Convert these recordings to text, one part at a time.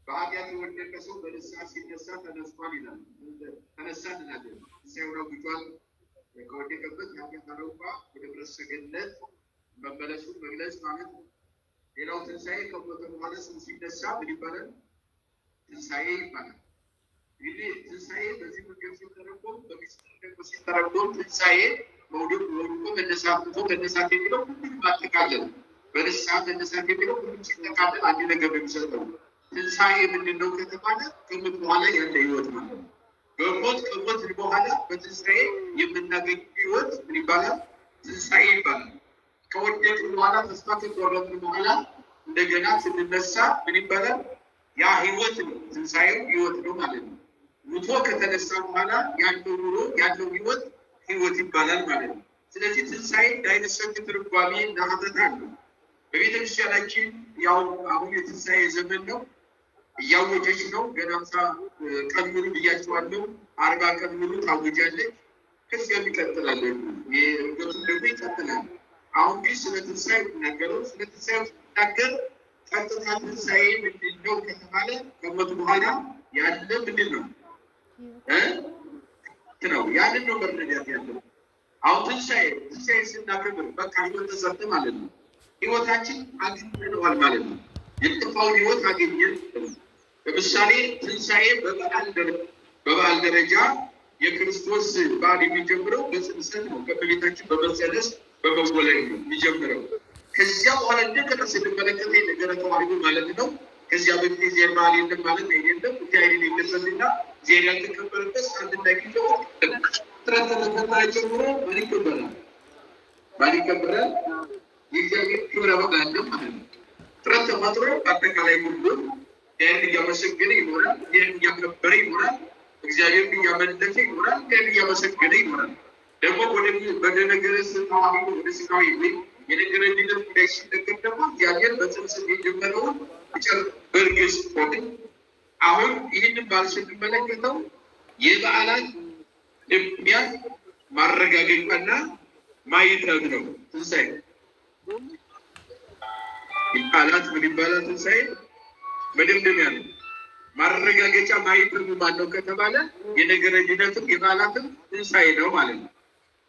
በኃጢአት የወደቀ ሰው በንስሐ ሲነሳ ተነስቷል ይላል። ተነሳ እንላለን። ሲያውራው ብቻዋል ከወደቀበት የኃጢአት አረንቋ ወደ ምሕረት ሰገነት መመለሱን መግለጽ ማለት ነው። ሌላው ትንሣኤ ከሞተ በኋላ ሰው ሲነሳ ምን ይባላል? ትንሣኤ ይባላል። እንግዲህ ትንሣኤ በዚህ መንገድ ሲተረጎም በሚስጥር ደግሞ ሲተረጎም ትንሣኤ ወድቆ መነሳት መነሳት የሚለው ሁሉም አጠቃለል በንስሐ መነሳት የሚለው ሁሉም ሲጠቃለል አንድ ነገር ነው የሚሰጠው። ትንሣኤ ምንድን ነው ከተባለ ከሞት በኋላ ያለ ህይወት ማለት ነው። ከሞት በኋላ በትንሣኤ የምናገኝ ህይወት ምን ይባላል? ትንሣኤ ይባላል። ከወደቅን በኋላ ተስፋ ከቆረጥን በኋላ እንደገና ስንነሳ ምን ይባላል? ያ ህይወት ነው። ትንሣኤው ህይወት ነው ማለት ነው። ሙቶ ከተነሳ በኋላ ያለው ኑሮ ያለው ህይወት ይባላል ማለት ነው። ስለዚህ ትንሣኤ እንዳይነሰት ትርጓሜ እናመጣ ነው። በቤተክርስቲያናችን ያው አሁን የትንሣኤ ዘመን ነው፣ እያወጀች ነው። ገና 50 ቀን ሙሉ ብያቸዋለሁ። 40 ቀን ሙሉ ታወጃለች። ከዚያም ይቀጥላል። የእርገቱም ደግሞ ይቀጥላል። አሁን ግን ስለ ትንሣኤ የሚናገረው ስለ ትንሣኤ ሲናገር ቀጥታ ትንሣኤ ምንድን ነው ከተባለ ከሞት በኋላ ያለ ምንድን ነው ነው ያንን ነው መረዳት ያለው። አሁን ትንሣኤ ስናከብር በቃ ህይወት ተሰጠ ማለት ነው። ህይወታችን አግኝተነዋል ማለት ነው። የጠፋውን ህይወት አገኘን። ለምሳሌ ትንሣኤ በበዓል ደረጃ የክርስቶስ በዓል የሚጀምረው በጽንሰት ነው። ከእመቤታችን በመጸነስ በመወለድ ነው የሚጀምረው። ከዚያ በኋላ እንደገና ስንመለከት ነገረ ተዋሕዶ ማለት ነው። ከዚያ በፊት ዜር በዓል የለም ማለት አይደለም። እግዚአብሔር የለበትና ዜር ያልተከበረበት አንድና ጊዜው ጥረት ተፈጠረ ጀምሮ ማን ይከበራል? የእግዚአብሔር ክብረ በዓል ነው ማለት ነው። ጥረት ተፈጥሮ አጠቃላይ ሁሉ ያን እያመሰገነ ይኖራል፣ ያን እያከበረ ይኖራል፣ እግዚአብሔር እያመለከ ይኖራል፣ ያን እያመሰገነ ይኖራል። ደግሞ ወደ ነገረ ተዋሕዶ ወደ ስጋዊ የነገረ ድነት ጉዳይ ሲነገር ደግሞ እግዚአብሔር በጽንሰት የጀመረውን በእርግጥ ሆነ። አሁን ይህንን በዓል ስንመለከተው የበዓላት ምክንያት ማረጋገጫና ማይተብ ነው። ትንሣኤ በዓላት ምን ይባላል? ትንሣኤ መደምደሚያ ነው። ማረጋገጫ ማይተብ ማነው ከተባለ የነገረ ድነትም የበዓላትም ትንሣኤ ነው ማለት ነው።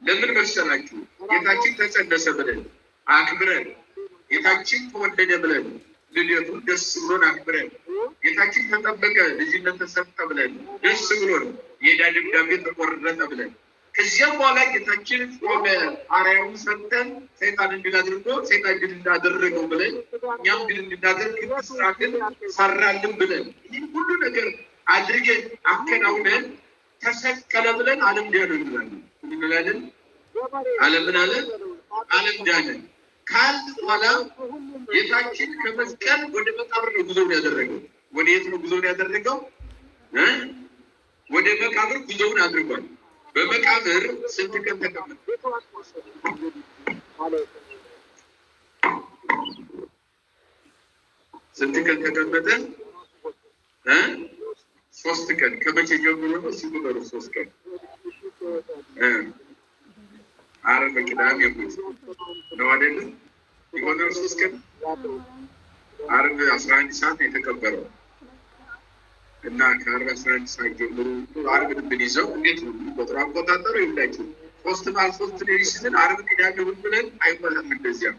ለምን መሰላችሁ? ጌታችን ተጸነሰ ብለን አክብረን፣ ጌታችን ተወለደ ብለን ልደቱን ደስ ብሎን አክብረን፣ ጌታችን ተጠበቀ ልጅነት ተሰጠ ብለን ደስ ብሎን የዕዳ ደብዳቤ ተቆረጠ ብለን ከዚያም በኋላ ጌታችን ቆመ፣ አርአያውን ሰጠን፣ ሰይጣን ድል አድርጎ ሰይጣን ድል እንዳደረገው ብለን እኛም ድል እንድናደርግ ስራትን ሰራልን ብለን ይህ ሁሉ ነገር አድርገን አከናውነን ተሰቀለ ብለን ዓለም ዳነ እንላለን። ዓለምን አለ ዓለም ዳነ ካል በኋላ ጌታችን ከመስቀል ወደ መቃብር ነው ጉዞውን ያደረገው። ወደ የት ነው ጉዞውን ያደረገው? ወደ መቃብር ጉዞውን አድርጓል። በመቃብር ስንት ቀን ተቀመጠ? ስንት ቀን ተቀመጠ? 3 ቀን። ከመቼ ጀምሮ ነው ሲቆጠሩ? 3 ቀን ዓርብ፣ ቅዳሜ፣ እሑድ ነው አይደለም? የሆነው 3 ቀን። ዓርብ 11 ሰዓት የተቀበረው እና ከዓርብ 11 ሰዓት ጀምሮ ዓርብን ብንይዘው እንዴት ነው ቁጥሩ አቆጣጠሩ? ይላችሁ 3 ማለት 3 ሌሊት ስንል ዓርብ፣ ቅዳሜ፣ እሑድ ብለን አይሆንም። እንደዚያ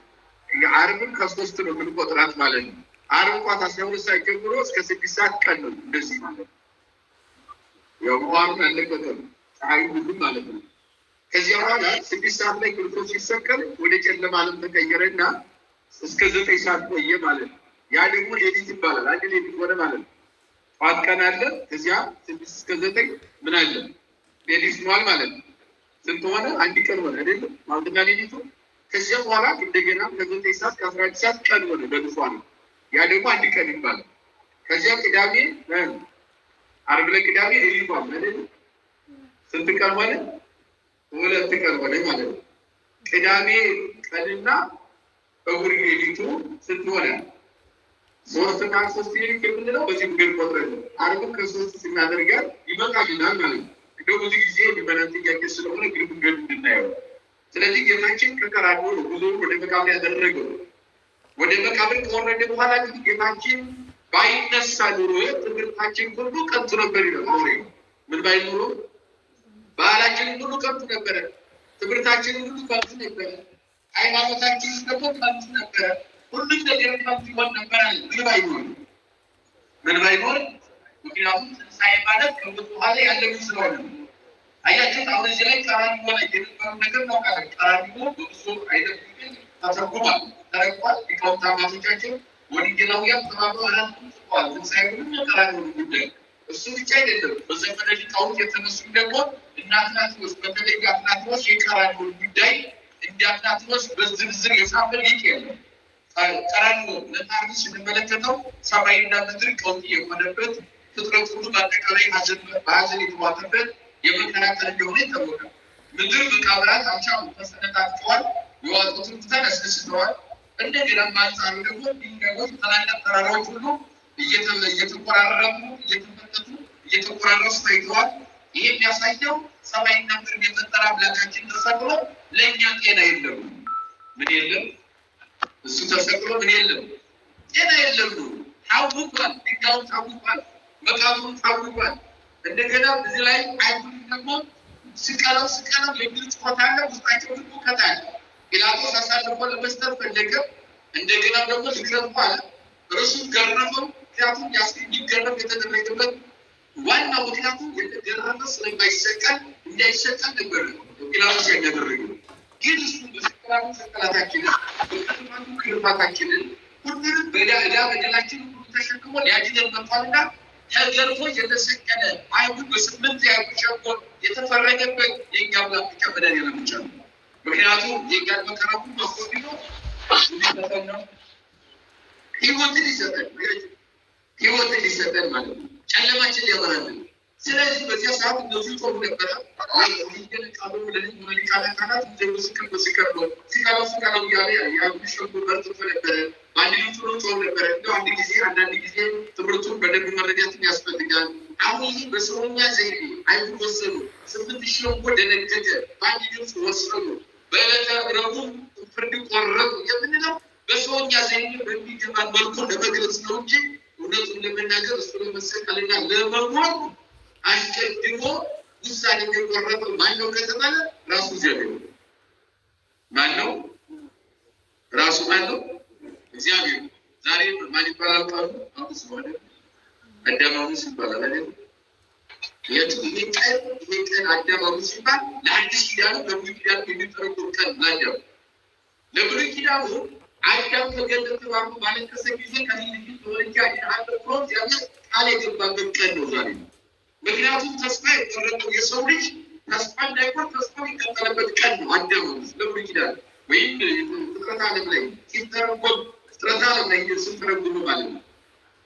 ዓርብን ከ3 ነው የምንቆጥራት ማለት ነው። ዓርብ እንኳን 12 ሰዓት ጀምሮ እስከ 6 ሰዓት ቀን ነው እንደዚህ ማለት ነው። ያው በኋላ አለቀቀም ፀሐይ ሁሉም ማለት ነው። ከዚያ በኋላ 6 ሰዓት ላይ ክርስቶስ ሲሰቀል ወደ ጨለማ ዓለም ተቀየረና እስከ 9 ሰዓት ቆየ ማለት ነው። ያ ደግሞ ሌሊት ይባላል። አንድ ሌሊት ሆነ ማለት ነው። ጠዋት ቀን አለ፣ ከዚያ 6 እስከ 9 ምን አለ? ሌሊት ሆኗል ማለት ነው። ስንት ሆነ? አንድ ቀን ሆነ አይደለም? ማለትና ሌሊቱ። ከዚያ በኋላ እንደገና ከ9 ሰዓት ከ11 ሰዓት ቀን ሆነ በንሷል። ያ ደግሞ አንድ ቀን ይባላል። ከዚያ ቅዳሜ ዓርብ ለቅዳሜ ሌሊት ሆነ አይደለም? ስንት ቀን ሆነ? 2 ቀን ሆነ ማለት ነው። ቅዳሜ ቀንና እሑድ ሌሊቱ ስንት ሆነ? 3 እና 3 ሌሊት የምንለው በዚህ ምግር ቆጥረን ነው። ዓርብን ከ3 ስናደርጋል ይበቃልናል ማለት ነው። እንደው ብዙ ጊዜ የሚመናን ጥያቄ ስለሆነ ግን መንገድ እንድናየው። ስለዚህ ጌታችን ከቀራንዮ ነው ጉዞውን ወደ መቃብር ያደረገው። ወደ መቃብር ከወረደ በኋላ ግን ጌታችን ባይነሳ ኑሮ ትምህርታችን ሁሉ ከንቱ ነበር ይላል። ምን ባይኖሩ ባህላችን ሁሉ ከንቱ ነበረ፣ ትምህርታችን ሁሉ ከንቱ ነበረ፣ ሃይማኖታችን ደግሞ ከንቱ ነበረ፣ ሁሉም ነገር ከንቱ ይሆን ነበር አለ። ምን ባይኖር ምክንያቱም ትንሣኤ ማለት ከሞት በኋላ ያለው ስለሆነ አያችሁ። አሁን እዚህ ላይ ቀራንዮ ላይ የነበረው ነገር ነው። ቀራንዮ በብዙ አይነት ተተርጉሟል፣ ተረቋል። ሊቃውንት አባቶቻችን ወንጌላውያን ተባብረው ጽፏል። ትንሣኤ ሁሉ ቀራንዮ ጉዳይ እሱ ብቻ አይደለም። በዘመነ ሊቃውንት የተነሱ ደግሞ እነ አትናቴዎስ፣ በተለይ አትናቴዎስ የቀራንዮ ጉዳይ እንደ አትናቴዎስ በዝርዝር የጻፈ ሊቅ የለም። ቀራንዮ ለታሪክ ስንመለከተው ሰማይና ምድር ቀውጢ የሆነበት ፍጥረት ሁሉ በአጠቃላይ በሀዘን የተዋጠበት የመከራ ቀን እንደሆነ ይታወቃል። ምድር መቃብራት አልቻሉ፣ ተሰነጣጥቀዋል፣ የዋጡትን ትተን አስነስተዋል። እንደገና በአንጻሩ ደግሞ ድንጋዮች፣ ታላላቅ ተራራዎች ሁሉ እየተቆራረጡ እየተፈተቱ እየተቆራረሱ ታይተዋል። ይሄ የሚያሳየው ሰማይና ምድር የፈጠረ አምላካችን ተሰቅሎ ለእኛ ጤና የለም። ምን የለም? እሱ ተሰቅሎ ምን የለም? ጤና የለም። ታውቋል፣ ድንጋዩን ታውቋል፣ መቃብሩን ታውቋል። እንደገና እዚህ ላይ አይሁድ ደግሞ ስቀለው የሚል ጩኸት አለ። ውስጣቸው ደግሞ ከታለ ጲላጦስ አሳልፎ ለመስጠት ፈለገ። እንደገና ደግሞ ልግረፉ አለ። እርሱን ገረፈው። ምክንያቱም እንዲገረፍ የተደረገበት ዋናው ምክንያቱም የተገረፈ ስለማይሰቀል እንዳይሰቀል ነበር ጲላጦስ ያደረገ። ግን እሱ በስቅላቱ ሰቀላታችንን በቅርፋቱ ክርፋታችንን ሁሉንም በዕዳ በደላችን ሁሉ ተሸክሞ ሊያድነን መጥቷልና ተገርፎ የተሰቀለ አይሁድ በስምንት የአይሁድ ሸንጎ የተፈረደበት የእኛ አምላክ ብቻ መድኃኒዓለም ብቻ ነው። ምክንያቱም የእኛን መከራ ሁሉ አስወግዶ ሊሰጠን ነው። ሕይወትን ሊሰጠን ማለት ነው። ጨለማችን ሊያበራልን። ስለዚህ በዚያ ሰዓት እነዚህ ጾም ነበረ። ቃሉ ለሊቃናት ምስክር ነው። ሲቃለው እያለ የአይሁድ ሸንጎ በርትቶ ነበረ። አንድ ልጅ ጾም ነበረ። እንደው አንዳንድ ጊዜ ትምህርቱን በደንብ መረዳትን ያስፈልጋል። አሁን በሰውኛ ዘይቤ አይሁድ ወሰኑ። 8,000 ሸንጎ ደነገገ። በአንድ ድምፅ ወሰኑ። በዕለተ ረቡዕ ፍርድ ቆረጡ የምንለው በሰውኛ ዘይቤ በሚገባን መልኩ ለመግለጽ ነው እንጂ እውነቱን ለመናገር እሱ ለመሰቀልና ለመሞት አስቀድሞ ውሳኔ የቆረጠው ማነው ከተባለ ራሱ እግዚአብሔር ነው። ማነው? ራሱ ማነው? እግዚአብሔር። ዛሬ ማን ይባላል? ቃሉ አሙስ ማለት አዳም አሙስ ይባላል አይደል? ይሄ ቀን አዳም አሙስ ይባል ለአዲስ ኪዳኑ ለብሉይ ኪዳኑ የሚጠረቁት ቀን ናቸው። ለብሉይ ኪዳኑ አዳም ከገነት ተባርኮ ባለቀሰ ጊዜ ከልጅ ተወልጃ ይናል ብሎ እግዚአብሔር ቃል የገባበት ቀን ነው ዛሬ። ምክንያቱም ተስፋ የቆረጠው የሰው ልጅ ተስፋ እንዳይቆርጥ ተስፋ የቀጠለበት ቀን ነው አዳም አሙስ ለብሉይ ኪዳኑ ወይም ፍጥረት ዓለም ላይ ሲተረጎም ፍጥረት ዓለም ላይ ስንተረጉም ማለት ነው።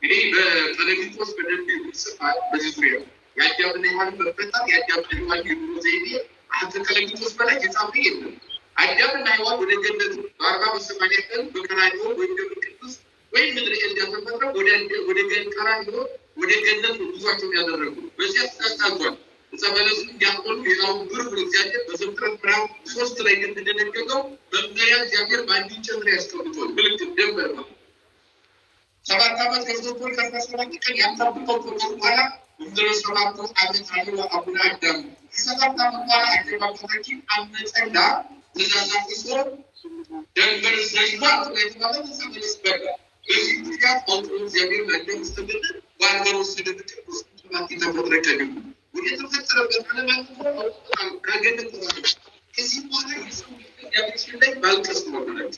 እንግዲህ በቀሌምንጦስ በደንብ ይጽፋል በዚህ ዙሪያ የአዳምና ሔዋንን መፈጠር የአዳምና ሔዋን የኑሮ ዘይቤ ከቀሌምንጦስ በላይ የጻፈ የለም። አዳምና ሔዋን ወደ ገነት በ40 ቀን በቀራንዮ ወይም ደብረ ቅዱስ ወይም ምድረ ኤልዳ ተፈጥረው ወደ ቀራንዮ ወደ ገነት ጉዟቸውን ያደረጉ። በዚያ ተሳስቷል። በለሱ እንዲያቆሉ ሌላውን ብር እግዚአብሔር በዘፍጥረት ምዕራፍ 3 ላይ እንደተደነገገው መመሪያ እግዚአብሔር በአንድ እንጨት ላይ ያስቀምጧል። ምልክት ደንበር ነው። 7 ዓመት ከፍቶፖል ከ17 ቀን ያንጠብቀው በኋላ ምድረ 7 ዓመት አለ አቡነ አዳም ከ7 ዓመት በኋላ አባታችን አመፀና ትእዛዛት ይዞ ደንበር ዘይቷል የተባለ ተመለስ በቃ በዚህ ምክንያት አውቶ እግዚአብሔር ማንደም ስተገደ ባልበሮ ስደት ቅዱስ ማቲ ተፈጥረከ ወደ ተፈጠረበት ዓለማት ካገኘት ከዚህ በኋላ የሰው ያብችን ላይ ባልቀስ ወደረች።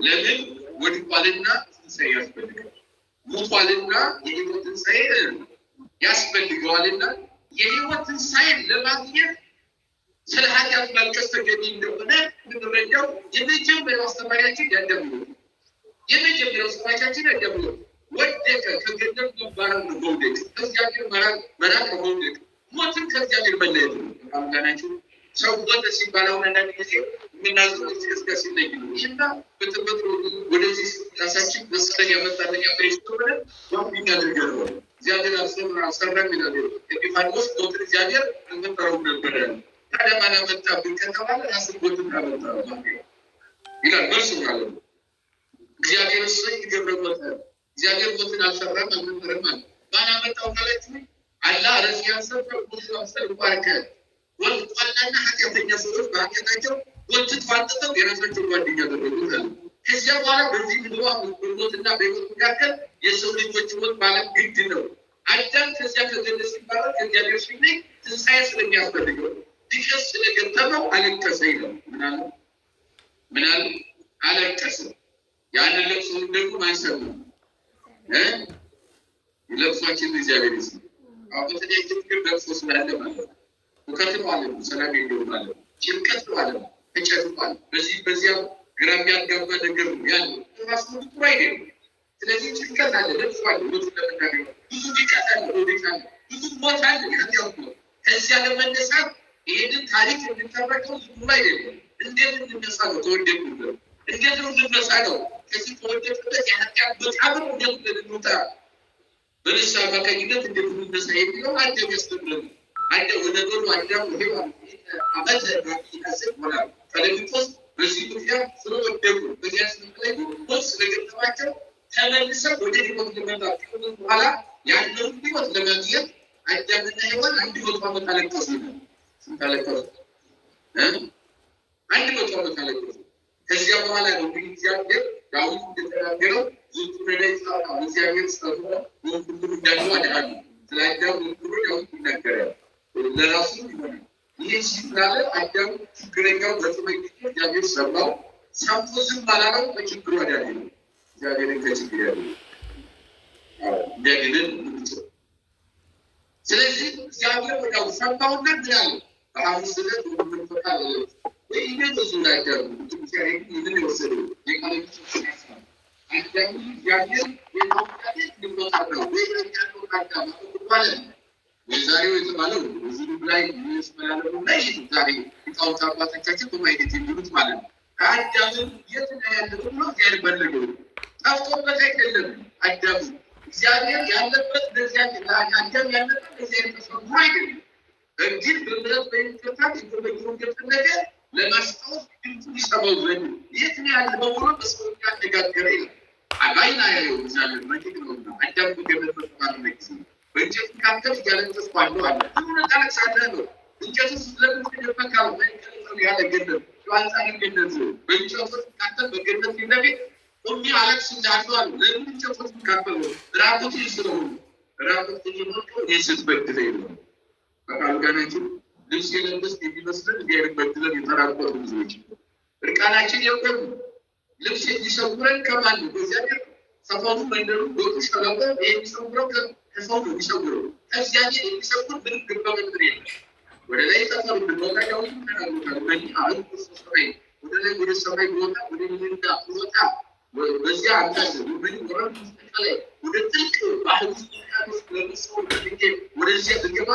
ለምን ወድቋልና ትንሣኤ ያስፈልጋል። ሞቷልና የሕይወት ትንሣኤ ያስፈልገዋልና የሕይወት ትንሣኤ ለማግኘት ስለ ኃጢአት ማልቀስ ተገቢ እንደሆነ የምንረዳው የመጀመሪያው አስተማሪያችን ያዳም ነው። የመጀመሪያው አስተማሪያችን ያዳም ነው። ወደቀ ከገነት መባረር ነው መውደቅ፣ ከእግዚአብሔር መራቅ ነው መውደቅ፣ ሞትን ከእግዚአብሔር መለየት ነው። አምጋናችሁ ሰው ሞተ ሲባል አሁን አንዳንድ ጊዜ የምናዝነው እስከ ሲለይ ነው። ይህና በተፈጥሮ ወደዚህ ራሳችን መስቀል ያመጣለኛ ፕሬስቶ ሆነ ያሁን የሚያደርገው ነው። እግዚአብሔር አልሰራም ይላል ኤጲፋንዮስ። ሞትን እግዚአብሔር አልፈጠረውም ነበረ። ታዲያ ማን አመጣብን ከተባለ ራስን ሞትን አመጣ ይላል መልሱ ማለት ነው። እግዚአብሔር እሱ ይገበረበት እግዚአብሔር ሞትን አልሰራም አልነበረም ማለት ማን አመጣው ማለት ነው አላህ ረስ ያሰፈው ብዙ አሰር ባርከ ወልቋላና ኃጢአተኛ ሰዎች በኃጢአታቸው ወጥት ፋጥተው የራሳቸው ጓደኛ አደረጉት አለ። ከዚያ በኋላ በዚህ ምድሯ ሞትና በሕይወት መካከል የሰው ልጆች ሞት ማለት ግድ ነው። አዳም ከዚያ ከገነት ሲባረር ከእግዚአብሔር ሲለይ ትንሣኤ ስለሚያስፈልገው ዲከስ ስለገጠመው አለቀሰ ይላል። ምናል አለቀሰ። ያንን ለቅሶውን ደግሞ ማንሰብ ነው ለቅሷችን እግዚአብሔር ይስጥ። አሁን በተለይ ችግር ለቅሶ ስላለ ማለት ነው። ውከት ማለት ነው። ሰላም የለውም ማለት ነው። ጭንቀት ማለት ነው። ተጨንቋል። በዚያ ግራ የሚያጋባ ነገር ነው ያለው። ራሱ ጥሩ አይደለም። ስለዚህ ጭንቀት አለ፣ ለቅሶ አለ፣ ብዙ ለመናገር ብዙ ጭንቀት አለ፣ ብዙ ሞት አለ። ያው ከዚያ ለመነሳት ይሄንን ታሪክ እንድንተረከው ዝም አይደለም። እንዴት እንነሳ ነው? ተወደድኩበት እንዴት ነው እንነሳ ነው? ከዚህ ተወደድኩበት የኃጢአት መቃብር እንዴት እንውጣ በንስሐ አማካኝነት እንዴት እንነሳ የሚለው አዳም ያስተምረን። አዳም ወደ ዶሮ አዳም ሔዋን አመት ይካሰብ ሆና ፈለሚቶስ በዚህ ምክንያት ስለወደቁ በዚያ ስለተለዩ ሞት ስለገጠማቸው ተመልሰው ወደ ሕይወት ለመምጣት በኋላ ያለውን ሕይወት ለማግኘት አዳምና ሔዋን 100 ዓመት አለቀሱ። ስንታለቀሱ 100 ዓመት አለቀሱ። ከዚያ በኋላ ነው እንግዲህ እግዚአብሔር ዳዊት እንደተናገረው ዝቱነዳይ ጻፋ እግዚአብሔር ጸጥቶ ሁሉ እንዳለው አዳሉ ስለ አዳም ሁሉ ዳዊት ይናገራል። ለራሱ ይሆናል ይህ ሲላለ አዳም ችግረኛው በተመኝ እግዚአብሔር ሰማው ሰምቶ ዝም አላለው። በችግሩ አዳነ እግዚአብሔር ከችግር ያለው እንደግልን ስለዚህ እግዚአብሔር ወዳው ሰማውና ምናለ አሁን ስለዚህ ሁሉ ተቃለ ወይ ይሄ ነው አዳም እግዚአብሔር ይሄን ወሰደው የቃሎች ተሳሳተ አዳም እግዚአብሔር የታወቀ ልቦታው ወይ ያለው አዳም ማለት የዛሬው የተባለው እዚህ ላይ ይስማላሉ ላይ ዛሬ የታወቀ አባቶቻችን በማይነት የሚሉት ማለት ነው። አዳም የት ነው ያለው ነው እግዚአብሔር በለገው ታውቆበት አይደለም። አዳም እግዚአብሔር ያለበት በዚያ አዳም ያለበት በዚያ ተሰጥቶ አይደለም። እንግዲህ በምድር በይተታት የተበየው ገጠነገ ለማስታወስ ድምፁ ይሰማው ዘንድ የት ነው ያለው ብሎ በሰው ያነጋገረ ይላል። አባይና ያለው እግዚአብሔር ማኪት ነው አዳም ገበበት ማለት ነው። በእንጨት መካከል እያለቀስኩ አለው አለ። ምን ታለቅሳለህ ነው? እንጨቱ ስለምን ተደበቃው? በእንጨቱ ያለ ገነት ቋንቋን ገነት በእንጨቱ መካከል በገነት እንደቤት ሁሉ አለቅስ እንዳለው አለ። ለምን እንጨቱ መካከል ራቁት ይስረው ራቁት ይሞቀው የስት በድለ ነው አልጋናችን ልብስ የለበስ የሚመስለን ያርበድለን የተራቆቱ ብዙዎች እርቃናችን የቆም ልብስ ይሰውረን ከማን ነው? እግዚአብሔር ሰፈሩ መንደሩ ጎጡ ሸለቆ የሚሰውረው ከሰው ነው የሚሰውረው። ከእግዚአብሔር የሚሰውር ምንም ግበ ምድር የለም። ወደ ላይ ሰፈሩ ብንወጣው ተናግሮታል። በዚህ አሁን ሰማይ ወደ ላይ ወደ ሰማይ ብወጣ ወደ ምንዳ ብወጣ በዚያ አንታዘ ምን ወረድ ተቀላይ ወደ ጥልቅ ባህር ውስጥ ለምሰው ወደዚያ ብገባ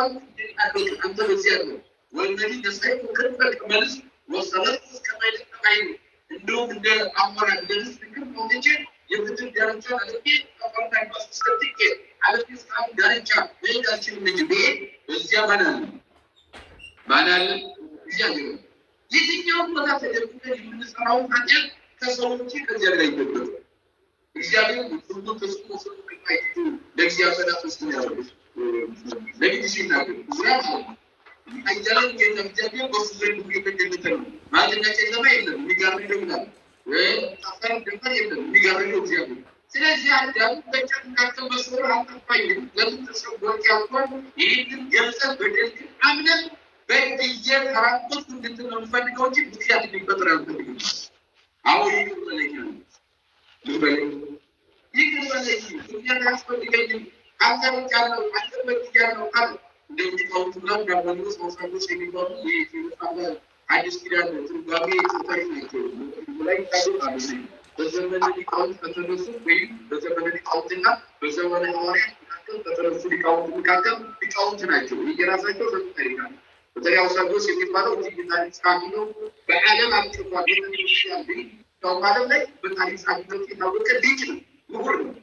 አንተ በዚያ ነው ወንጀል ደስታይ ከከፈል ከመልስ ወሰለት ከማይልቅ ከማይል እንደውም እንደ አማራ እንደዚህ ፍቅር ነው እንጂ የፍትህ ዳርቻ አለበት አፋርታን ማስተስከትክ አለበት እስካሁን ዳርቻ በእጃችን እንጂ በዚያ ባናል እግዚአብሔር የትኛው ቦታ ተደብቀን የምንሰራው ታዲያ ከሰዎች ከዚያ ላይ ይደረግ እግዚአብሔር ሁሉ ተስፋ ሰው ከፋይቱ ለእግዚአብሔር ተስፋ ያለው ለጊዜና ዝራፍ አይደለም የነብያው በሱዘን የሚገደልት ነው ማለትና ጨለማ የለም የሚጋርድ ይላል ወይ አፈር ድንበር የለም የሚጋርድ እግዚአብሔር። ስለዚህ አዳም በጨለማ መስወር አጥፋይ ለምን ተሰውሮ ያውቃል? ይሄን ገንዘብ በደልክ አምነን በእየ ተራቆት እንድትነው ፈልገው እንጂ ምክንያት ሊፈጠር አልፈልግም። አሁን ይገርመኛል ምክንያት አያስፈልገኝም አንተርቻለሁ አንተርቻለሁ ካል እንደሚታወቁ ነው ጋርባሉ ሰውሳቶች የሚባሉ የኢትዮጵያ አዲስ ኪዳን ትርጓሜ ተጠሪ ናቸው። ላይ ታውቃሉ በዘመነ ሊቃውንት ከተነሱ ወይም በዘመነ ሊቃውንትና በዘመነ ሐዋርያት መካከል ከተነሱ ሊቃውንት መካከል ሊቃውንት ናቸው። የራሳቸው ተጠሪ ናቸው። በተለይ አውሳጎስ የሚባለው እዚህ ታሪክ ጻፊ ነው። በዓለም አቀፍ ቤተክርስቲያን ነው ማለት ላይ በታሪክ ጻፊነት የታወቀ ልጅ ነው ምሁር ነው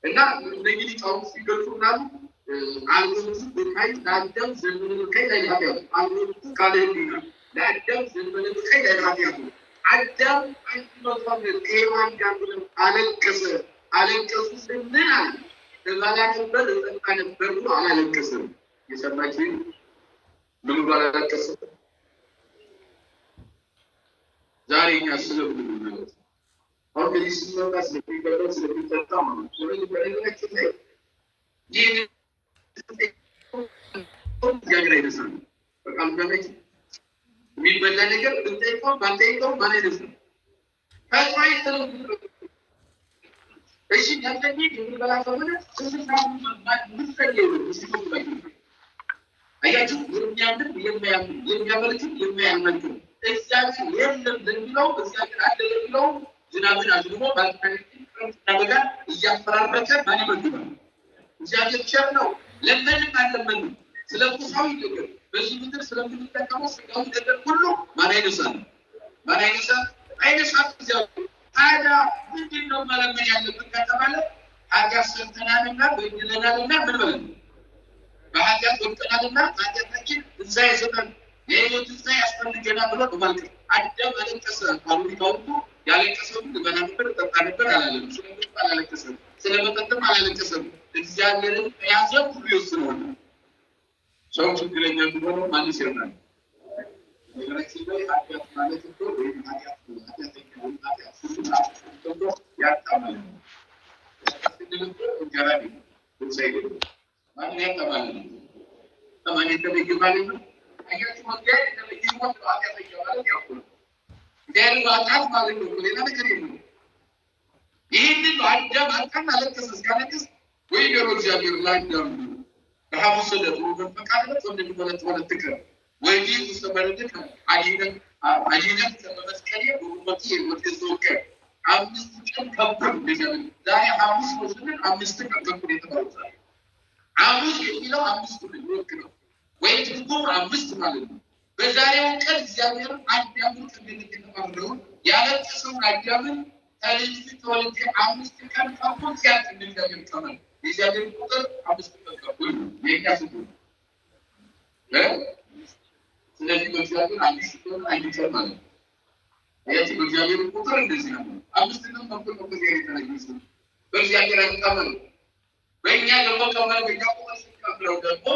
እና እነዚህ ሊቃውንት ሲገልጹናሉ አልጎቱ በካይ ለአዳም ዘመነ በካይ ላይ ያለው አልጎቱ ካለህና ለአዳም ዘመነ በካይ ላይ ያለው አዳም አንተ ነው ሔዋን ጋር አለቀሰ አለቀሱ ስንል አለ ተባላ ነበር ተጠቃ ነበር ብሎ አላለቀሰም። የሰማችሁ ምን ብሎ አላለቀሰም? ዛሬ እኛ ስለምን ማለት አሁን ከዚህ ሲመጣ ስለሚበላ ስለሚጠጣ ማለት ነው። በነገራችን ላይ ይህ እግዚአብሔር አይደለም። በቃል ገመች የሚበላ ነገር ብንጠይቀው ባንጠይቀው ማን አይደለም። ከጥራይ ተለምዶ እሺ ያንተኝ የሚበላ ከሆነ አያችሁ የሚያምን የሚያመልክም የማያመልክ እግዚአብሔር የለም ለሚለው እግዚአብሔር አለ ለሚለው ዝናብን አዝንቦ ባልታበጋ እያፈራረቀ ማን ይመግባል? እግዚአብሔር ቸር ነው። ለምንም አለመንም ስለ ቁሳዊ ነገር በዚህ ምድር ስለምንጠቀመው ስጋዊ ነገር ሁሉ ማን አይነሳም? ማን አይነሳም? አይነሳም እግዚአብሔር። ታዲያ ምንድን ነው መለመን ያለብን ከተባለ ኃጢአት ሰርተናልና በድለናልና ምን በለን በኃጢአት ወድቀናልና ኃጢአታችን እዛ የሰጠን የህይወት እዛ ያስፈልገናል ብሎ በማልቀስ አዳም አለቀሰ። አሉሪታውቱ ያለቀሰው ልበላ ነበር ጠጣ ነበር አላለም። ስለምን አላለቀሰም? ስለመጠጥም አላለቀሰም። እግዚአብሔርን ያዘ ሁሉ ይወስነዋል። ሰው ችግረኛ ቢሆን ማንስ ይሆናል? ነገራችን ላይ ኃጢአት ማለት እኮ ወይም ኃጢአት ያጣማል እንጀራ ሳይደ ማን ያጣማል? ማን የተለየ ማለት ነው? አያችሁ ወንጌል የተለየ ሞት ኃጢአት ማለት ያውቁ ገር ዋጣት ማለት ነው። ሌላ ነገር የለም። ይህንን አዳም አጣም አለቀሰ እስካለቀስ ወይ ገሮ እግዚአብሔር ላይ ነው በሐሙስ ዕለት ወንፈቃደት ወንድሞለት ወለትከ ወይዲ ተሰበረደከ አጂነት ተመስከለ ወንፈቂ ወተዘውከ አምስት ቀን ከብር እንደዚህ ዛሬ ሐሙስ ነው ስንል አምስት ቀን ከብር የተባለው ሐሙስ የሚለው አምስት ልክ ነው ወይ ትርጉም አምስት ማለት ነው። በዛሬው ቀን እግዚአብሔር አዳምን ከገነት የተባረረው ያለቀሰው አዳምን ተልጅ ተወልደ አምስት ቀን ከብር ሲያት እንደዚህ ተመለ የእግዚአብሔር ቁጥር አምስት ተቀበሉ የካስቱ ስለዚህ በእግዚአብሔር አዲስ ቁጥር አይቻል ማለት ነው። ያቺ በእግዚአብሔር ቁጥር እንደዚህ ነው። አምስት ነው ተቀበሉ በእግዚአብሔር ተነግሮ በእግዚአብሔር አንቀበሉ በእኛ ደግሞ ከማን ቁጥር ሲቀበለው ደግሞ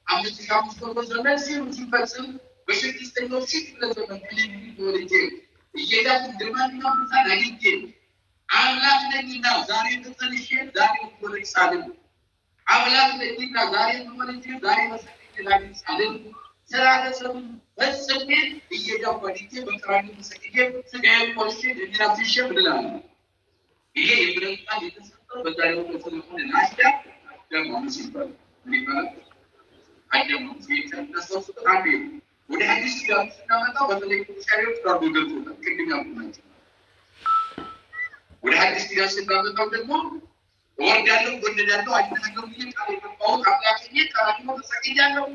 አምስት ሺህ ዘመን ሲፈጽም በስድስተኛው ሺህ ዘመን ከሌሊት ወልጄ እየዳት እንደማንኛውም ሕፃን አግኝቼ አምላክ ነኝና ዛሬ ተጸንሼ ዛሬ ወልጄ ሳልል አምላክ ነኝና ዛሬ ወልጄ ዛሬ መሰከኝ ሳልል ስራለሰም በጽሜ እየዳው ወልጄ በቀራንዮ ተሰቅዬ ስጋዬን ቆርሼ እንዲናፍሼ ብለናል። ይሄ የብረት ቃል የተሰጠው በዛሬው ተሰልፎን ናሽዳ ደግሞ ሲባል ሊባል አይደለም ሲተነሳው አንዴ ወደ ሐዲስ ጋር ስናመጣው በተለይ ሻሪዎች ጋር ወደቁ ቅድም ያሉት ወደ ሐዲስ ጋር ስናመጣው ደግሞ ወርዳለው ወንደዳለው አይተናገሩ ይቃል የገባው አምላክዬ ቀራንዮ ተሰቅያለሁ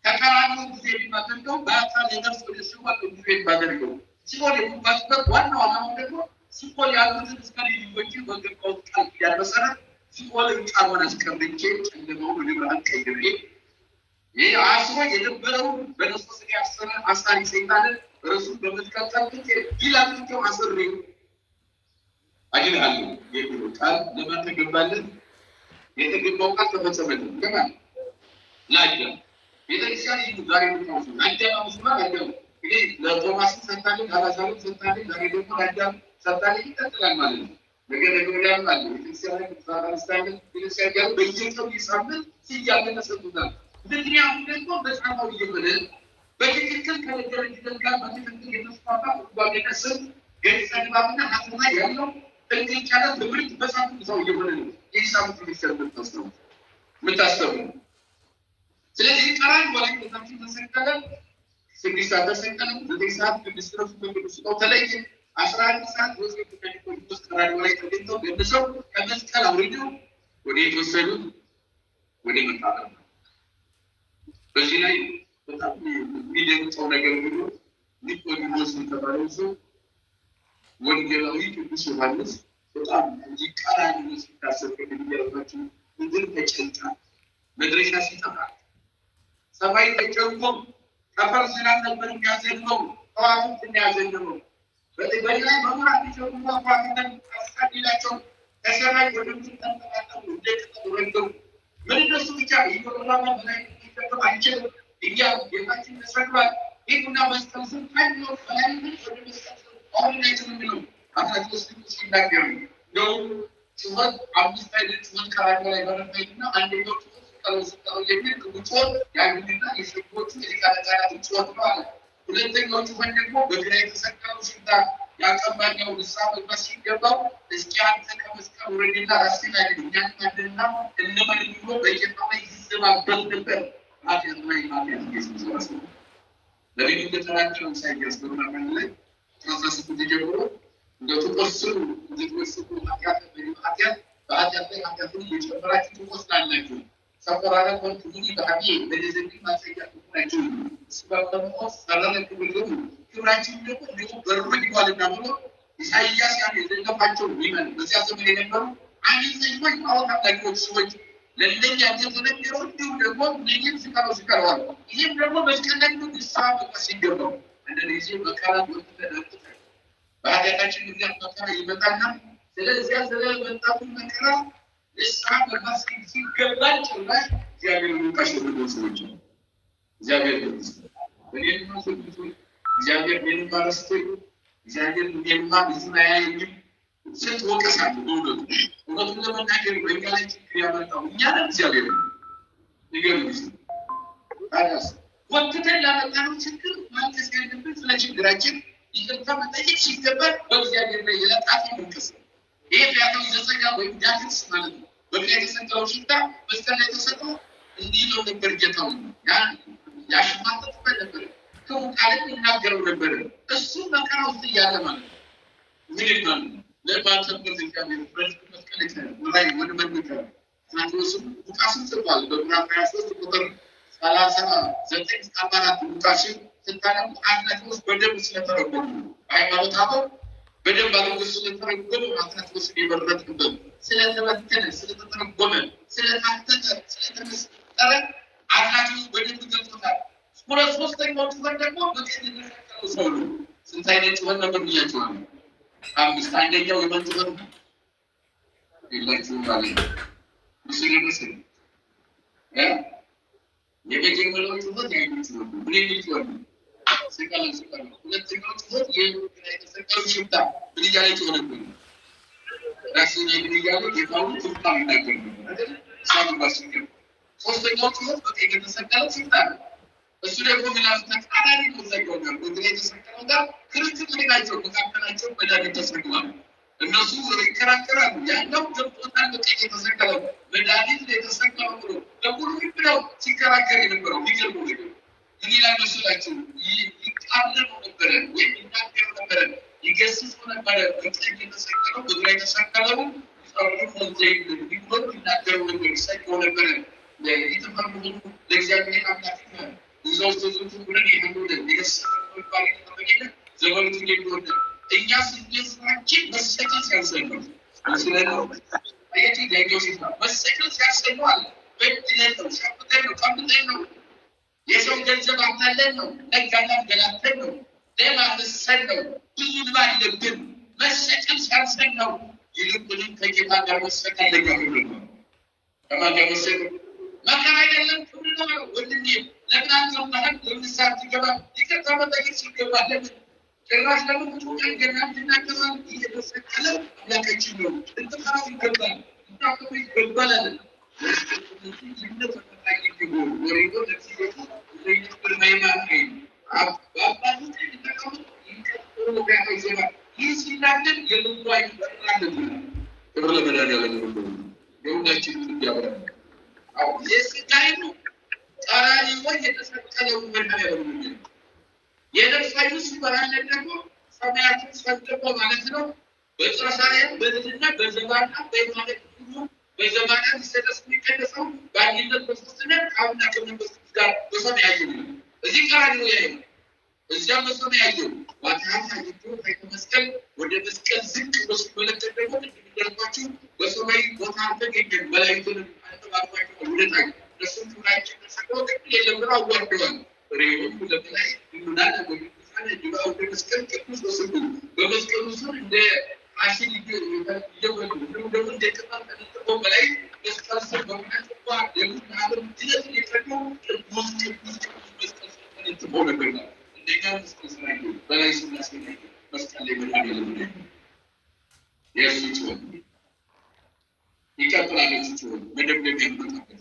ተቀራንዮ ጊዜ ቢማተንተው በአካል የነፍስ ወደሽዋል ጊዜ ባደረገው ሲሆን የባስበት ዋናው ዓላማው ደግሞ ሲቆል ያሉትን እስከ ልጆች ወንድቆው ቃል ያመሰረ ሲቆል ጫማን አስቀርጬ ጨለማውን ወደ ብርሃን ቀይሬ ይህ አስሮ የነበረው በነፍስ ስጋ ያሰረ አሳሪ ሰይጣን ራሱን በመጥቀጣት ይላልከው አስሬ አጅልሃል የሚለው ቃል ለማን ተገባለት? የተገባው ቃል ተፈጸመለት። ለማን? ለአዳም። ቤተክርስቲያን ዛሬ ነው አዳም ሙስሊም አዳም እንግዲህ ለቶማስ ሰጣለ ጋራዛው ሰጣለ ዛሬ ደግሞ ለአዳም ሰጣለ ይቀጥላል ማለት ነው። ነገር ወዲያ ማለት ቤተክርስቲያን ዛራስታን ቤተክርስቲያን ጋር በየቀኑ ይሳምል ሲያመነ ሰጡታል። ምክንያቱም ደግሞ በጻፋው ይጀምራል በትክክል ከነገረን ጋር በትክክል የተስፋፋ ጓደኛስን ገጽታውና ሀሳብ ያለው እንዲቻለ ትምህርት በሳቱ ሰው ይጀምራል። የሂሳብ ትምህርት ነው ምታስተው። ስለዚህ ቀራን ወላይ ተታችን ተሰቀለ ስድስት ሰዓት ተሰቀለ ዘጠኝ ሰዓት ቅድስት ቅዱስ ነው ተለየ 11 ሰዓት ወስዶ ቅዱስ ቀራን ወላይ ተገኝተው ገንዘው ከመስቀል አውርደው ወደ የተወሰዱት ወደ መጣጣ በዚህ ላይ በጣም የሚደንቀው ነገር ሁሉ ኒቆዲሞስ የተባለው ሰው ወንጌላዊ ቅዱስ ዮሐንስ በጣም ይቃራኒ ሲታሰብ ከሚያደርጋቸው ምድር ተጨንቃ መድረሻ ሲጠፋ ሰማይ ተጨንቆ ከፈር ስላልነበር የሚያዘንበው ተዋቱት የሚያዘንበው በሌላ መምራት ሲሆኑ አቋምተን አስቀድላቸው ከሰማይ ወደ ምድር ተንጠላጠሉ እንደተወረደው ምን እነሱ ብቻ ይቆራማ በላይ ይተከም አይችልም እያሉ ጌታችን ተሰቅሏል። ይህና መስቀል ስም ካለው በላይ ወደ መስቀል አሁን ነው አታውስ ሲናገር ነው ጩኸት አምስት አይነት ጩኸት ከራዲዮ ላይ በረታይና አንደኛው ጩኸት የሚል ጩኸት ያንንና የሰዎቹ የቃላቃላት ጩኸት ነው አለ። ሁለተኛው ጩኸት ደግሞ በግራ የተሰቀለው ሽታ ያቀባኛው ንስሐ መግባት ሲገባው እስኪ አንተ ከመስቀል ውረድና ራስህን አድን እኛን አድንና እንመን ብሎ በጌታው ላይ ይዘባበት ነበር። ኃጢአት ላይ ኃጢአት ኢየሱስ ነው። ለምን እንደተናገረው ኢሳይያስ በምዕራፍ ላይ 16 ጀምሮ እንደተቆሰሉ ኃጢአት በኃጢአት ላይ ኃጢአትን እየጨመራችሁ ትቆስላላችሁ። ሰፈራረ ኮንቲኒ በአቢ በደዘኝ ማሰያ ናችሁ ስባበሞ ሰራለ ክብሩ ክብራችን ደግሞ እንዲሁ በሩ ይባልና ብሎ ኢሳይያስ ያን የዘለፋቸው ይመን በዚያ ዘመን የነበሩ አንይዘኞች አወጣላቸው ሰዎች ለለኛ የተነገረው እንዲሁ ደግሞ ነኝም ሲቀርባል። ይህም ደግሞ መስቀለኝ ንስሐ መግባት ሲገባው እንደዚህ በቃላት ወጥተናል። በኃጢአታችን ምክንያት መከራ ይመጣና ስለዚህ ስለመጣው መከራ ንስሐ መግባት ሲገባል ጭራሽ እግዚአብሔር የሚቀሽብን ሰዎች ነው። እግዚአብሔር እግዚአብሔር ምንም ማረስቶ እግዚአብሔር ምንም ብዙ አያየኝም ስንት ወቀሳሉ። እውነቱን ለመናገር በእንጋላይ ችግር ያመጣው እኛ ነን። እግዚአብሔር ይገርምሽ ታዲያስ ወጥተን ላመጣነው ችግር ማልቀስ ያለብን ስለ ችግራችን ይቅርታ መጠየቅ ሲገባል በእግዚአብሔር ላይ የለጣፊ መንፈስ ነው። ይሄ ያለው ዘጸጋ ወይም ዳክስ ማለት ነው። በእግዚአብሔር የተሰጠው ሽታ በስተላ የተሰጠው እንዲህ ነው ነበር ጌታው ያሽማጥበት ነበር። ክፉ ቃልን ይናገረው ነበር። እሱ መከራ ውስጥ እያለ ማለት ነው። ምን ይባል ለማንተበት እግዚአብሔር ፍረድ መስቀለች ላይ ወደ መንገድ ማቴዎስ ሉቃስን ጽፏል። በምዕራፍ 23 ቁጥር 39 እስከ 44 ሉቃስን ስታነቡ አትናቴዎስ በደንብ ስለተረጎሙ ሃይማኖት አበው በደንብ አድርገው ስለተረጎሙ አትናቴዎስ የመረጥበት ስለተበተነ ስለተተረጎመ ስለታተተ ስለተመስጠረ አትናቴዎስ በደንብ ገልጾታል። ሶስተኛው ጩኸት ደግሞ በቀኝ የተሰቀለው ሰው ነው። ስንት አይነት ጩኸት ነበር ብያቸዋለሁ። አምስት አንደኛው የመን ጩኸት ነው። የላችሁም ማለት ነው። ምስል የመጀመሪያው ጩኸት ያይሉት ነው። ምን ይሉት ነው? ስቀል ሁለተኛው ጩኸት የተሰቀለው ሽታ ምን እያለ ጮኸ ነበር? ራሱን እያለ ጌታውን ትርታ ይናገር ነበር። ሳቱ ባስከም ሶስተኛው ጩኸት በቀኝ የተሰቀለው ሽታ ነው። እሱ ደግሞ ምላስ ተቃራኒ ነው። ዘይቆናል ወንድለ የተሰቀለው ጋር ክርክር ናቸው። መካከላቸው መድኃኒት ተሰቅሏል። እነሱ ይከራከራሉ። ያለው ገብቶታል። በቀኝ የተሰቀለው መድኃኒት የተሰቀለው ብሎ ለሁሉ ብለው ሲከራከር የነበረው ይገርሙ ነገር ምን ይላል መሰላችሁ? ይቃለሉ ነበረ ወይም ይናገሩ ነበረ፣ ይገስጹ ነበረ። በቀኝ የተሰቀለው በግራ የተሰቀለው ጸሎት ዘይት ቢሆን ይናገሩ ነበር፣ ይሰጡ ነበረ። ለይተፈርሙ ለእግዚአብሔር አምላክ ይዘው ተዘውቱ ብለን ይሄዱን የሰጠው ባሪ ተበቀለ ዘመኑን ይወደ እኛ ስንስራችን መሰከል ሲያሰኘው ስለዚህ አየቲ ዳይጆስ መሰከል ሲያሰኘው አለ በእንደለው ሻፍተን ነው ቀምተን ነው የሰው ገንዘብ አታለን ነው ነጋዳን ገላተን ነው ለማፈሰን ነው ብዙ ባለብን መሰከል ሲያሰኘው ይልቁንም ከጌታ ጋር መሰከል ለጋሩ ነው ከማጋር መሰከል መከራ አይደለም ሁሉ ነው ወንድሜ ለማንኛውም ማለት ለምሳሌ ይገባ ይከታ መጠየቅ ሲገባ ለምን ጭራሽ ለምን ቁጥር ገናንትና ከማን እየተሰቀለ ያከችው ነው እንተፋው ይገባል እንታው ይገባል ወሬዶ ለሲገቱ ለይቅር ማይማር አባቱ ተቀምጦ ይከተሉ ጋይዘባ ይሲላደን የልዋይ ይፈራል ክብር ለመድኃኒዓለም ሁሉ የሁላችን ይያበራ አው የስጋይ ነው ጣራኒ ወይ የተሰቀለው መድኃኒዓለም ነው የነፍሳዩ ሲባል ደግሞ ሰማያትን ሰጥቶ ማለት ነው። በጽራሳሪያ በዝና በዘባና በማለት ሁሉ በዘባና ሲሰጠስ የሚቀደሰው ባንዲነት በሶስትነት አሁንና ከመንፈስ ጋር በሰማያት ነው። እዚህ ጋር ነው ያየው። እዚያ በሰማያት ዋታታ ይቶ ከመስቀል ወደ መስቀል ዝቅ ብሎ ሲመለከት ደግሞ እንደምትደርሷችሁ በሰማይ ቦታ ተገኘ መላእክቱን አንተባባቸው ወደታች እሱም ሁላችን ተሰቅሎ የለምራ አዋርደዋል። ሬውን ለላይ ይሉናል ወይስ አንድ ዲባው በመስቀል ቅዱስ ወስዱ በመስቀሉ ስር እንደ አሽን ይደወሉ ደግሞ እንደተባለ ተጠቆ በላይ መስቀል በሚያጥፋ የሙናብር ድለት የቀዱ ቅዱስ መስቀል ተጠቆ ነበር እንደኛ መስቀል በላይ ስናስገኝ መስቀል ላይ መድኃኒዓለም የሱት ይቀጥላል ሲሆን መደብደብ ይመጣበታል።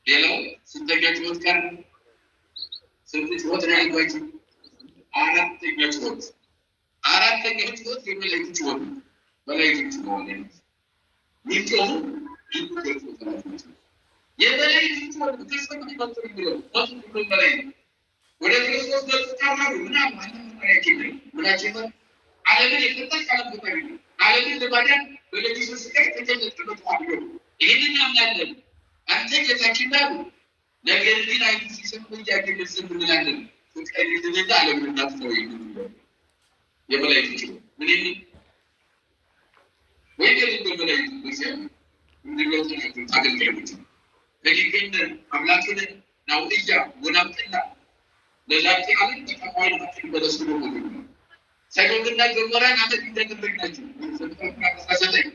ሌላው ስንተኛው ጩኸት ጋር ስንት ጩኸት ነው ያልኳችሁ? አራተኛው ጩኸት የመላእክት ጩኸት ነው። መላእክት ጩኸት ነው ሚጮሁ የመላእክት ጩኸት ከሰማይ መጥቶ ይለው ወጥቶ መላእክት ወደ ክርስቶስ በተጣራሩ ምናምን ምናችን ዓለምን የፈጠረ ዓለም ፈጣሪ ነው። ዓለምን ለማዳን በኢየሱስ ክርስቶስ ተጀመረ ተባብሎ ይሄንን ያምናለን። አንተ ጌታችን ነው። ነገር ግን አይቱ ሲሰሙ ያገኘ ዝም ብለን ፍቅር ይዘጋ ዓለምን እናጥፋው የሚለው የመላእክት ምን ይል ወይ የመላእክት በዚያ እንደገና ታገልግሎት ለሊገኝ አምላክን ናውያ ወናጥላ ለዛቲ ዓለም ተቀባይ ነው በለሱ ነው ሰይዶና ገሞራን አመት እንደተደረጋችሁ ሰጠኝ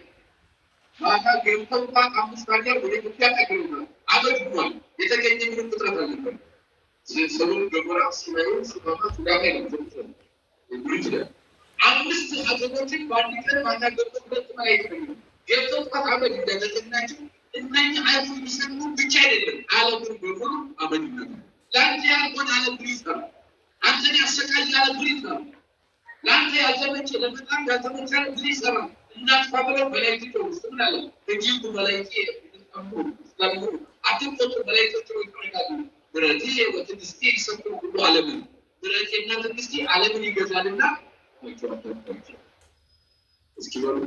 ማታ ገብተው አምስት ሀገር ወደ ኢትዮጵያ ተገሩና አመት ነው የተገኘ ምንም ፍጥረት አልነበር። ሰውን ገሞራ ሲናዩ ሲባባ ሱዳሜ ነው ነው አምስት ሀገሮችን በአንድ ቀን ማታ ገብተው ሁለት መላእክት ነው ገብተው አመት እንደተደረጋችሁ እነኛ አይቱ ይሰሙ ብቻ አይደለም ዓለምን በሙሉ አመት ነው ላንተ ያልሆነ ዓለም ይሰራ አንተን ያሰቃይ ዓለም ይሰራ ላንተ ያዘመች ለበጣም ያዘመች ዓለም ይሰራ እናት ባበለው መላእክት ውስጥ ምን አለ ከጂቱ መላእክት ተጠምሩ ስለሙ አጥንቶቹ መላእክቶቹ ይቆያሉ ብረቲ ወትንስቲ ይሰጡ ሁሉ ዓለም ብረቲና ትንስቲ ዓለምን ይገዛልና እስኪ ወሩ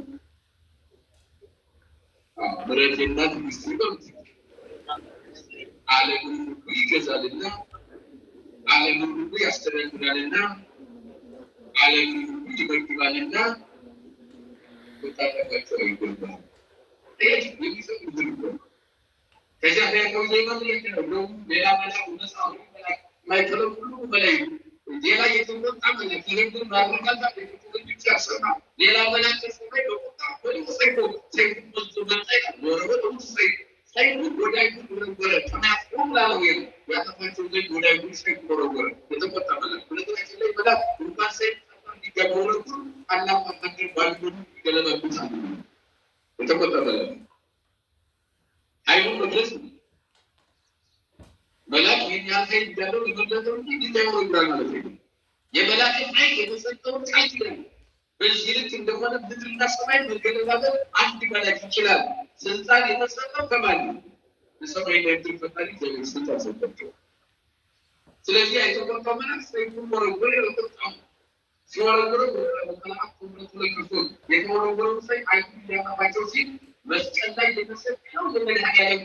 ብረቲና ትንስቲ ዓለምን ይገዛልና ዓለምን ያስተዳድራልና ዓለምን ይመግባልና ወጣታቸው ይገባል ከዚያ ያለው ዘይማን ነው ሌላ ማለት ነው ማይከለ ሁሉ በላይ ሌላ የትምጣ ማለት ይሄን ማረጋጋ ለጥቂት ያሰማ ሌላ ማለት ነው በቁጣ ወይስ ሳይኮ መጣይ ወረወ ሳይኮ ወዳይ ወረወረ ተናፍቆ ላለው ያተፈቸው ዘይ ወዳይ ሳይኮ ወረወረ የተቆጣ ማለት ሁለተኛ ላይ ማለት እንኳን ሳይኮ ይገባው አላህ ፈቅድ ባሉ ገለባቁት የተቆጣ ማለት አይሁን ድረስ መላክ የሚያሳይ እንዳለው ለመለጠው እንጂ ዲዛይኑ ይብራና ማለት ነው። የመላክ አይ የተሰጠው ቃል ይላል በዚህ ልክ እንደሆነ ምድርና ሰማይ መገለባበት አንድ መላክ ይችላል። ስልጣን የተሰጠው ከማን ነው? ለሰማይ ለምድር ፈጣሪ ዘመን ስልጣን ሰጥቷቸው። ስለዚህ አይተቆጣው መላክ ሳይሆን ወረወረ ለቆጣው ሲወረወረ መላክ ሁሉ ለክርስቶስ የተወረወረው ሳይ አይሁን ያማቸው ሲል መስቀል ላይ የተሰጠው ለመድኃኒዓለም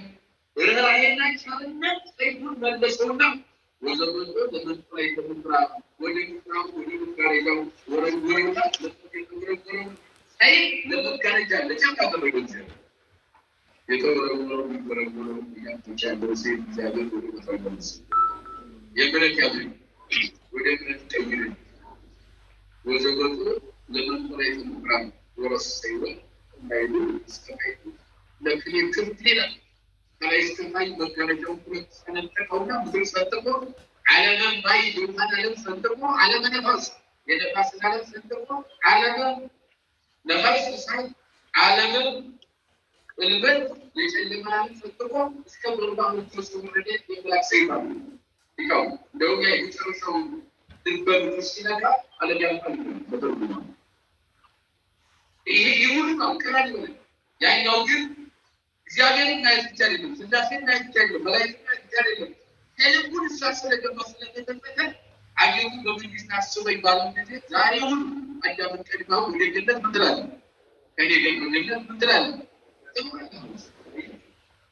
ርህራሄና ቸርነት ሰይፉን መለሰውና ወዘመኑ ለመንፈስ ላይ ተመራ ወደ ምክራው ወደ ምክራው ወረወረና ለተከተለው ሳይ ለመጋረጃ ለጫካ ተበገዘ የተወረወረው ወረወረው ያንተቻለው ሲል እግዚአብሔር ወደ መፈለስ የብረት ያለ ወደ ብረት ቀይረ ወዘመኑ ለመንፈስ ላይ ተመራ ወረሰይወ ማይሉ እስከማይሉ ለክሊር ክፍሌላ ከላይ እስከማይ መጋረጃው ሁለት ሰነጠቀውና ምድር ሰንጥቆ ዓለምን ባይ ዱካን ዓለም ሰንጥቆ ዓለምን ነፋስ የነፋስ ዓለም ሰንጥቆ ዓለምን ነፋስ ሳይ ዓለምን ልበት የጨለማ ዓለም ሰንጥቆ እስከ ብርሃኑ ድረስ ወረደ የብላክ ሰይፍ አለ ይካው ደውያ ይጨርሰው ድንበር ሲነካ ዓለም ያልፋል በተርጉማ ይሄ ይሁን ነው ከራዲ ያኛው ግን እግዚአብሔርን ማየት አይደለም ስላሴን ማየት አይደለም መላእክትን ማየት አይደለም ከልቡን ሳስለገባ ስለተፈጠረ አየቱ በመንግስት አስበይ ባለው ጊዜ ዛሬውን አዳምን ቀድማው ወደ ገነት ምትላል ከኔ ገነት ምትላል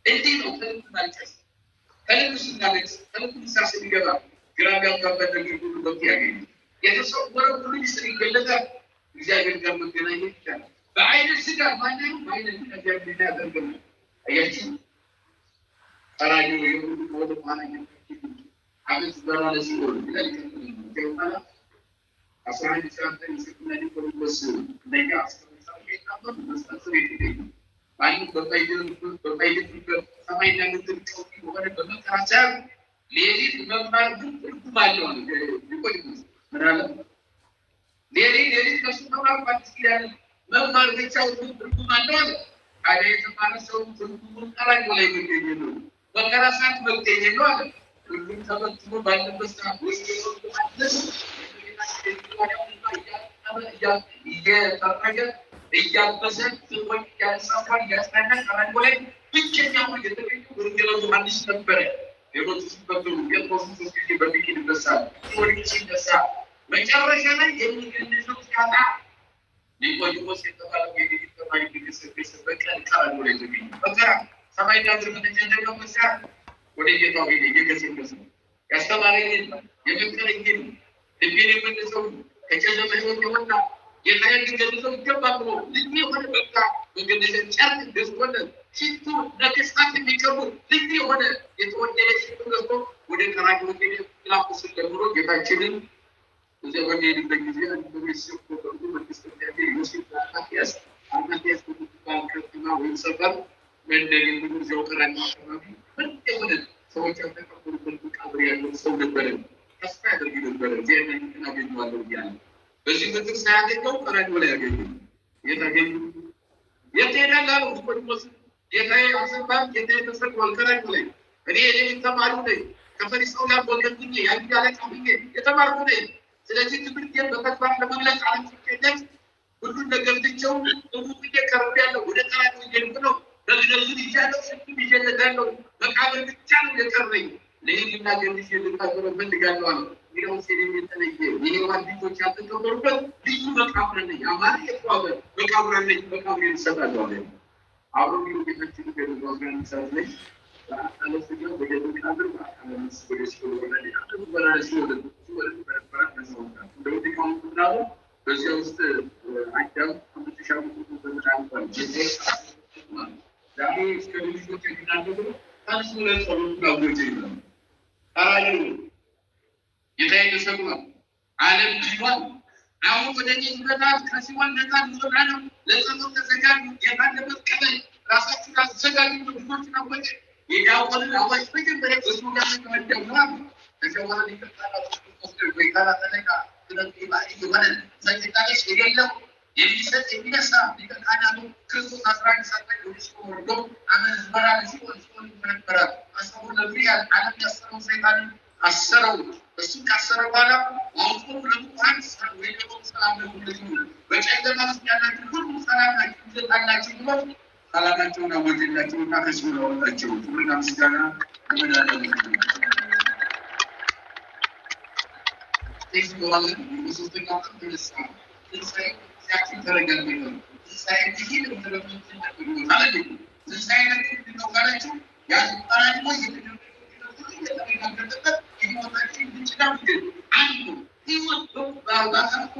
እንዴ ነው ከልብ ማልቀስ ከልብ ስናለቅስ ከልብ ሳስብ ይገባ ግራ ጋባበት ነገር ሁሉ በቂ ያገኝ የተሰወረ ሁሉ ይገለጣል እግዚአብሔር ጋር መገናኘት ይቻላል በአይነ ስጋ ማንንም በአይነ ስጋ ያደርጋል አያችሁ አራዩ ወደ ማንኛውም አብስ በራለ ሲሆን ይላል 11 ሰዓት ላይ ምስክና ሊቆርበስ እንደኛ አስተሳሰብ የታመኑ መስጠት ይገኛል ባይን በባይን ሰማይና ምድር ጮክ ወደ በመከራቻ ሌሊት መማር ትርጉም አለው ሊቆርበስ ምናለ ሌሊት ከሱማር ፓርቲያል መማር ብቻው ትርጉም አለው አለ የተማረ ሰው ትርጉሙን ቀራጭ ላይ ይገኛል ነው በከራሳት መገኘት ነው አለ ሁሉም ተበትኖ ባለበት ሰዓት ውስጥ እየተረገ እያበሰ ሰዎች ያሳፋል ያስታናል አራንጎ ላይ ብቸኛው የተገኙ ወንጌላዊ ዮሐንስ ነበረ ሌሎቹ ሲበትኑ የጦሱ ጊዜ በሚኪድ በሳል ወርቅ ሲነሳ መጨረሻ ላይ የሚገኘው ሲያጣ ሊቆይቦስ የተባለው የጌታ ተማሪ ቢሰበሰ በቀን ቀራንጎ ላይ ተገኘ በቀራ ሰማይና ምድር ተጀነው መስራት ወደ ጌታው ሄደ እየገሰገሰ ያስተማረኝ የመከረኝ ልቤን የመለሰው ከጨለማ ህይወት የወጣ የታየን ገለጸው ይገባል ልጅ የሆነ በቃ በገለጸ ጫት ገዝቶለ ሽቱ ለከሳት የሚቀርቡ ልጅ የሆነ የተወደደ ሽቱ ገዝቶ ወደ ቀራጭ ወደ ላቁስ ደምሮ ጌታችንን ዘመን የሄድበት ጊዜ በቤተሰብ ተቆርጦ መንግስት እግዚአብሔር ዮሴፍ አማቲያስ በሚባል ከተማ ወይም ሰፈር መንደር የሚኖር ቀራጭ አካባቢ ምን የሆነ ሰዎች ተቀበሉበት መቃብር ያለው ሰው ነበረ ተስፋ ያደርግ ነበረ ዜናን እናገኘዋለሁ እያለ በዚህ ምድር ሳያገኘው ቀራጭ ላይ ያገኘው የታገኙ የትሄዳለህ አለው ኒቆዲሞስ ጌታዬ አሰባም ጌታዬ ተሰቅሏል ቀራጭ ላይ እኔ ተማሪው ነኝ ከፈሪሳውያን ወገን ነኝ የአይሁድ አለቃ ነኝ የተማርኩ ነኝ ስለዚህ ትምህርቴን በተግባር ለመግለጽ አልችልም ሁሉን ነገር ትቼው ጥሩዬ ቀርቤያለሁ ወደ ቀራጭ እየሄድኩ ነው በግነዙን ይቻለው ሽቱን ይዤለታለሁ መቃብር ብቻ ነው የቀረኝ ለይህና ገንሽ ልታገረ ፈልጋለሁ አለ ይኸው ሲሪም የተለየ የሔዋን ልጆች ያልተቀበሩበት ልዩ መቃብር ነኝ አማር የተዋበ መቃብር ነኝ መቃብር ይሰጣለሁ አለ አሁን ጌታችን ገድሏን ሰዓት ላይ አለስኛው ወደ መቃብር አለምስ ወደ ሲሆን ወደ በራሲ ወደ በረበራ ነው እንደው ዲካውንት በዚያ ውስጥ አዳም አምጥሻው በመጣው ዛሬ እስከ ልጆች ይናገሩ ታንሱ ላይ ጸሎት ጋብዞ ይላል አራዩ የተሰማ ዓለም ዲዋን አሁን ወደ ጌታት ከሲዋን ነታ ነው ለጸሎት ተዘጋጁ የማለበት ቀበል ራሳችሁ ተዘጋጁ ልጆች ነው ወደ የዳውን አዋጅ በጀመረ እሱ ጋር ተመደቡ ተሸዋለ ይከታተላሉ ወይ ካላተለካ ስለዚህ ባይ የሆነ ሰይጣንሽ የሌለው የሚሰጥ የሚነሳ ሊቀቃናሉ ክርስቶስ 11 ሰዓት ላይ ወደ ሲሆን ወርዶ አመን በራል ሲሆን ነበር አሰቡ ለብሪያል ዓለም ያሰረው ሰይጣን አሰረው እሱ ካሰረ በኋላ ወንቁ ለሙታን ወይ ደግሞ ሰላም ነው በጨለማ ውስጥ ያላችሁ ሁሉ ሰላም ናችሁ ታላችሁ ነው ሰላማቸውን አወጀላችሁና ከዚህ ነው ወጣችሁ ሁሉና ምስጋና ለመዳን ይስዋል ሙስሊም ተነሳ ትንሳኤ ሲያችን ተረጋግጦ ትንሳኤ ይሄን ተረጋግጦ ማለት ነው ትንሳኤ ነው ካላችሁ ያን ታራጅ ነው የተረጋገጠበት ይሞታችን ይችላል አንዱ ይሞት ባባሳኩ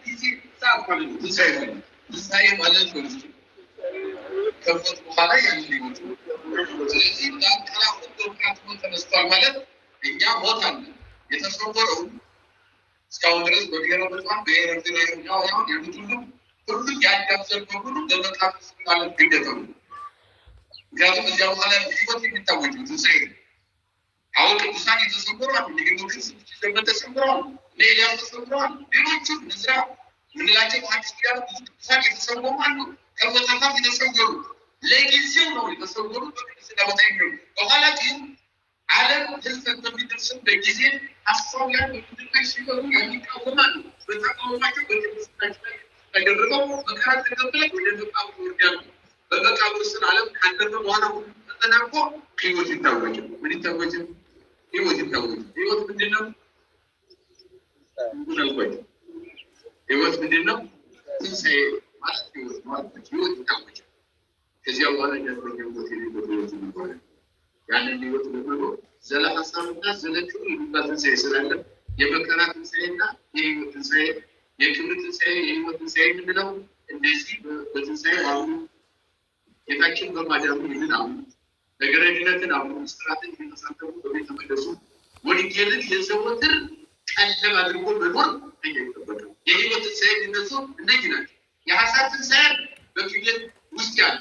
ጊዜ ሳፋሉ ትንሳኤ ማለት ነው ከሞት በኋላ ያንን ይሞት ስለዚህ ዳንቀላው ተወካቱ ተነስቷል ማለት እኛ ሞት አለ የተሰወረው እስካሁን ድረስ በብሔረ በጣም ብሔረ ነው ያው ሁሉም ያዳብዘል ሁሉ በመጣፍ ማለት ግዴታ ነው ምክንያቱም እዚያ በኋላ ህይወት የሚታወጅ ትንሳኤ አሁን ቅዱሳን የተሰወሯል ሌሎችን ስብስብ ተሰውረዋል ሌላው ተሰውረዋል ሌሎችም ንስራ ምንላቸው አዲስ ጋር ቅዱሳን የተሰወሩ አሉ ከመጣፋት የተሰወሩ ለጊዜው ነው የተሰወሩ በቅዱስ ለማታኝ ነው በኋላ ግን ዓለም ህዝብ በሚደርስም በጊዜ አስተዋያን በትንሽ ሲሆኑ የሚቃወማሉ በተቃወማቸው በቅዱሳን ተደረገው መከራ ተቀበለ ወደ መቃብር ወርዳሉ በመቃብር ስለ ዓለም ካለፈ በኋላ ተጠናቆ ህይወት ይታወጅ ምን ይታወጅ ህይወት ይታወጅ ህይወት ምንድነው ህይወት ምንድነው ትንሳኤ ማለት ህይወት ይታወጅ ከዚያ በኋላ ያለው ህይወት ይታወጅ ያንን ህይወት ለመኖር ዘለሐሳብና ዘለክሩ የሚባል ትንሳኤ ስላለ የመከራ ትንሳኤና የህይወት ትንሳኤ የክብር ትንሳኤ የህይወት ትንሳኤ ምንለው እንደዚህ በትንሳኤ አሁን ጌታችን በማዳኑ ይህን አሁን ነገረኝነትን አሁን ምስጢራትን እየተሳተፉ በቤተ መቅደሱ ወንጌልን የዘወትር ቀለብ አድርጎ መኖር አይጠበቅም። የህይወት ትንሣኤ እነሱ እነዚህ ናቸው። የሀሳብ ትንሣኤ በክደት ውስጥ ያለ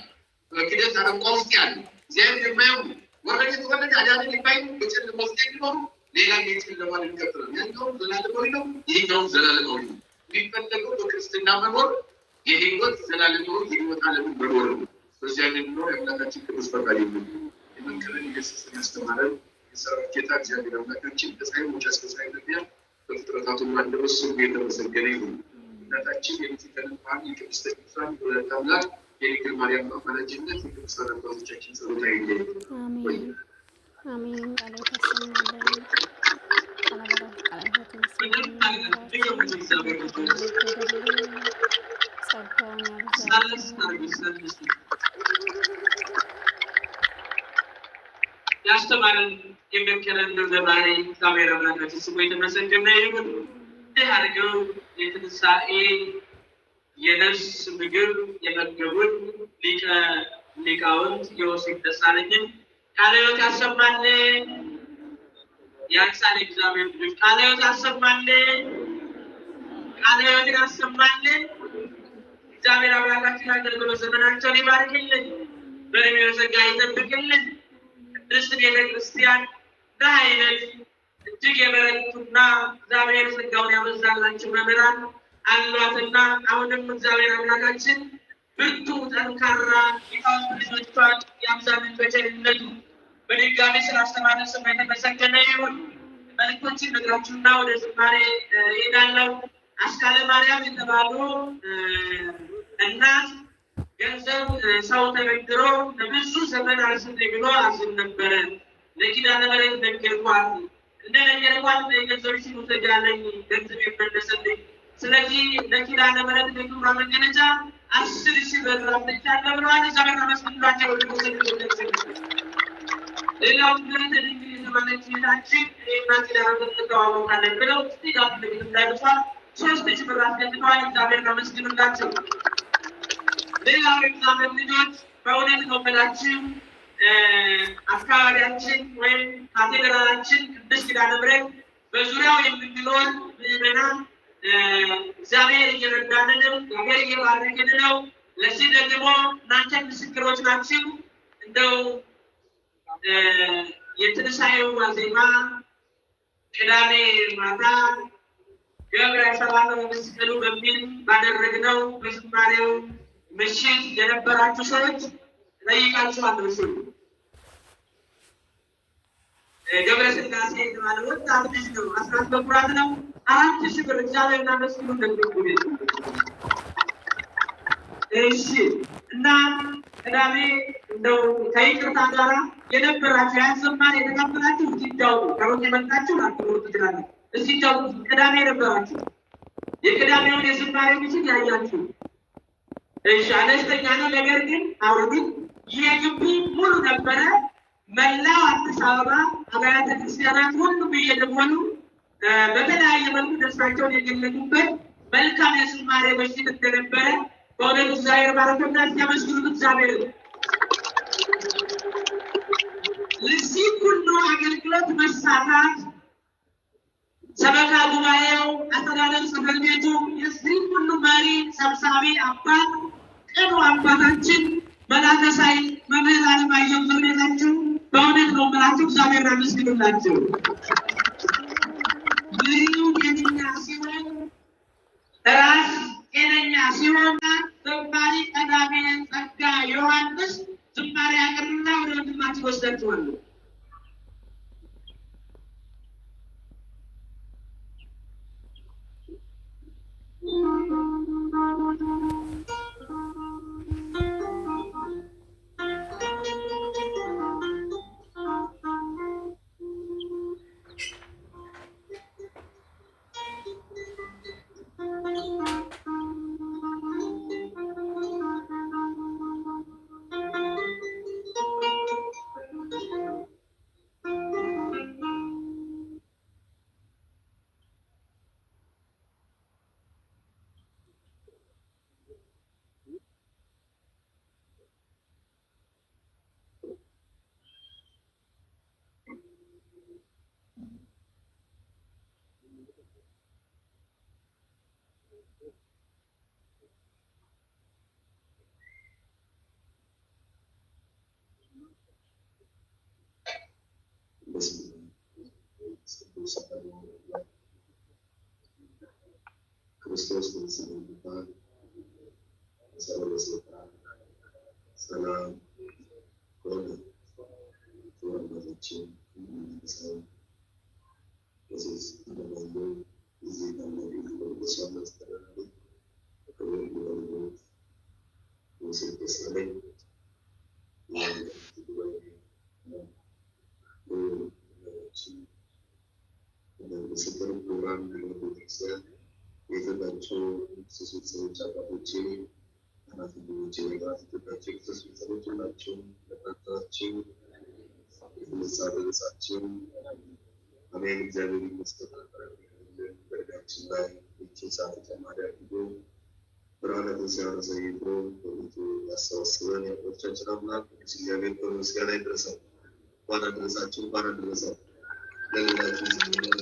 በክደት አረንቋ ውስጥ ያለ እግዚአብሔር የማያውቁ ወረደ ተወለደ አዳነ የማይሉ በጨለማ ውስጥ የሚኖሩ ሌላ የጨለማ ልንቀጥለው ያኛውም ዘላለማዊ ነው፣ ይሄኛውም ዘላለማዊ ነው። የሚፈለገው በክርስትና መኖር የህይወት ዘላለማዊ የህይወት ዓለምን መኖር ነው። በዚያ የሚኖር የአምላካችን ቅዱስ ፈቃድ ነው። የመንከርን ኢየሱስን ያስተማረን የሰራዊት ጌታ እግዚአብሔር አምላካችን ከፀሐይ መውጫ እስከ ፀሐይ መግቢያ በፍጥረታቱ አንደበት ስሙ የተመሰገነ ይሁን። እናታችን የንጽሕተ ንጹሐን የቅድስተ ቅዱሳን የወላዲተ አምላክ የድንግል ማርያም አማላጅነት የቅዱሳን አባቶቻችን ጸሎት አይለየን። አሜን አሜን። ቃል ተሰማለን ያስተማረን የመከረን ዘባሪ እግዚአብሔር አምላካችን ስሙ የተመሰገነ ይሁን። እንዲህ አድርገው የትንሣኤ የነፍስ ምግብ የመገቡን ሊቀ ሊቃውንት ዮሴፍ ደሳለኝን ቃለ ሕይወት ያሰማልን። ያንሳን እግዚአብሔር ልጆች ቃለ ሕይወት ያሰማልን፣ ቃለ ሕይወት ያሰማልን። እግዚአብሔር አምላካችን አገልግሎት ዘመናቸውን ይባርክልን፣ በዕድሜ ጸጋ ይጠብቅልን። ቅድስት ቤተ ክርስቲያን በኃይለት እጅግ የበረቱና እግዚአብሔር ጸጋውን ያበዛላቸው መምህራን አሏትና አሁንም እግዚአብሔር አምላካችን ብርቱ ጠንካራ ሊቃውንት ልጆቿን ያብዛልን በቸርነቱ። በድጋሚ ስላስተማረን ስሙ የተመሰገነ ይሁን። መልእክቶችን ነግራችሁና ወደ ዝማሬ እሄዳለሁ። አስካለ ማርያም የተባሉ እናት ገንዘብ ሰው ተበድሮ ለብዙ ዘመን አልሰጠኝ ብሎ አዝን ነበረ። ለኪዳነ ምሕረት ነገርኳት። እንደነገርኳት ገንዘብሽን ውሰጃለኝ፣ ገንዘብ ይመለሰልኝ። ስለዚህ ለኪዳነ ምሕረት ለክብሯ መገለጫ 10,000 ብር አምጥቻለሁ ብለዋል። እግዚአብሔር ይመስገን። ሌላው ግን ድንግል የተባለች ቤታችን እኔና ኪዳነ ምሕረት እንተዋወቃለን ብለው ስቲጋት ለቤት ላይ 3,000 ብር አስገድተዋል። እግዚአብሔር ይመስገንላቸው። ሌላው እግዚአብሔር ልጆች በእውነት ነው የምላችሁ አካባቢያችን ወይም ካቴድራላችን ቅድስት ኪዳነ ምሕረት በዙሪያው የምንኖር ምዕመናን እግዚአብሔር እየረዳን ነው፣ እግዚአብሔር እየባረከን ነው። ለዚህ ደግሞ እናንተ ምስክሮች ናችሁ። እንደው የትንሣኤው ዋዜማ ቅዳሜ ማታ ገብረ ሰላም መስቀሉ በሚል ባደረግነው በዝማሬው ምሽት የነበራችሁ ሰዎች ጠይቃችኋለሁ። እሱ ገብረ ስላሴ የተባለ ወጣት ልጅ ነው። 14 በኩራት ነው። 4,000 ብር እግዚአብሔርና መስቀሉ እንደሚጉ እሺ። እና ቅዳሜ እንደው ከይቅርታ ጋራ የነበራችሁ ያዘማን የተካፈላችሁ እዚዳው ከሮት የመጣችሁ አትኖሩ ትችላላችሁ። እዚዳው ቅዳሜ የነበራችሁ የቅዳሜውን የዝማሬ ምሽት ያያችሁ እሺ፣ አነስተኛ ነው። ነገር ግን አውርዱት። የግቢ ሙሉ ነበረ። መላው አዲስ አበባ አብያተ ክርስቲያናት ሁሉም እየደወሉ በተለያየ መልኩ ደስታቸውን የገለጡበት መልካም የዝማሬ ምሽት እንደነበረ በእውነት እግዚአብሔር ባረከና ያመስግኑት እግዚአብሔር። ለዚህ ሁሉ አገልግሎት መሳካት ሰበካ ጉባኤው፣ አስተዳደር ጽሕፈት ቤቱ፣ የዚህ ሁሉ መሪ ሰብሳቢ አባት ቅኑ አባታችን መላከ ሳይ መምህር አለማየሁ ዘውዴታችሁ በእውነት ነው የምላችሁ እግዚአብሔር ያመስግኑላችሁ። መሪው ጤነኛ ሲሆን ራስ ጤነኛ ሲሆን ዘማሪ ቀዳሜ ጸጋ ዮሐንስ ዝማሬ ያቀርብና ወደ ወንድማችን ወስዳችኋለሁ። ክርስቶስ ስለሚባል ሰላም ሰላም ሆነ ወራችን ሰው ከዚህ እንደማለ እዚህ እንደማለ ሰላም ተስተራለ ከወንጌል ወሰለኝ ምስክር ፕሮግራም ቤተክርስቲያን የተባቸው ሰዎች አባቶቼ አናቶች የተባቸው ክርስቶስ ሰዎች ናቸው። ለታታቸው የተመሳደረሳቸው አሜን። እግዚአብሔር ይመስገን። በረዳችን ላይ እቺ ሰዓት ተማሪ አድርጎ ብርሃናትን ሲያሳይቶ በቤቱ ያሰባስበን የአባቶቻችን አምላክ እግዚአብሔር በምስጋና ይድረሰው። እንኳን አደረሳችሁ፣ እንኳን አደረሰን። ለሌላችሁ ዝምና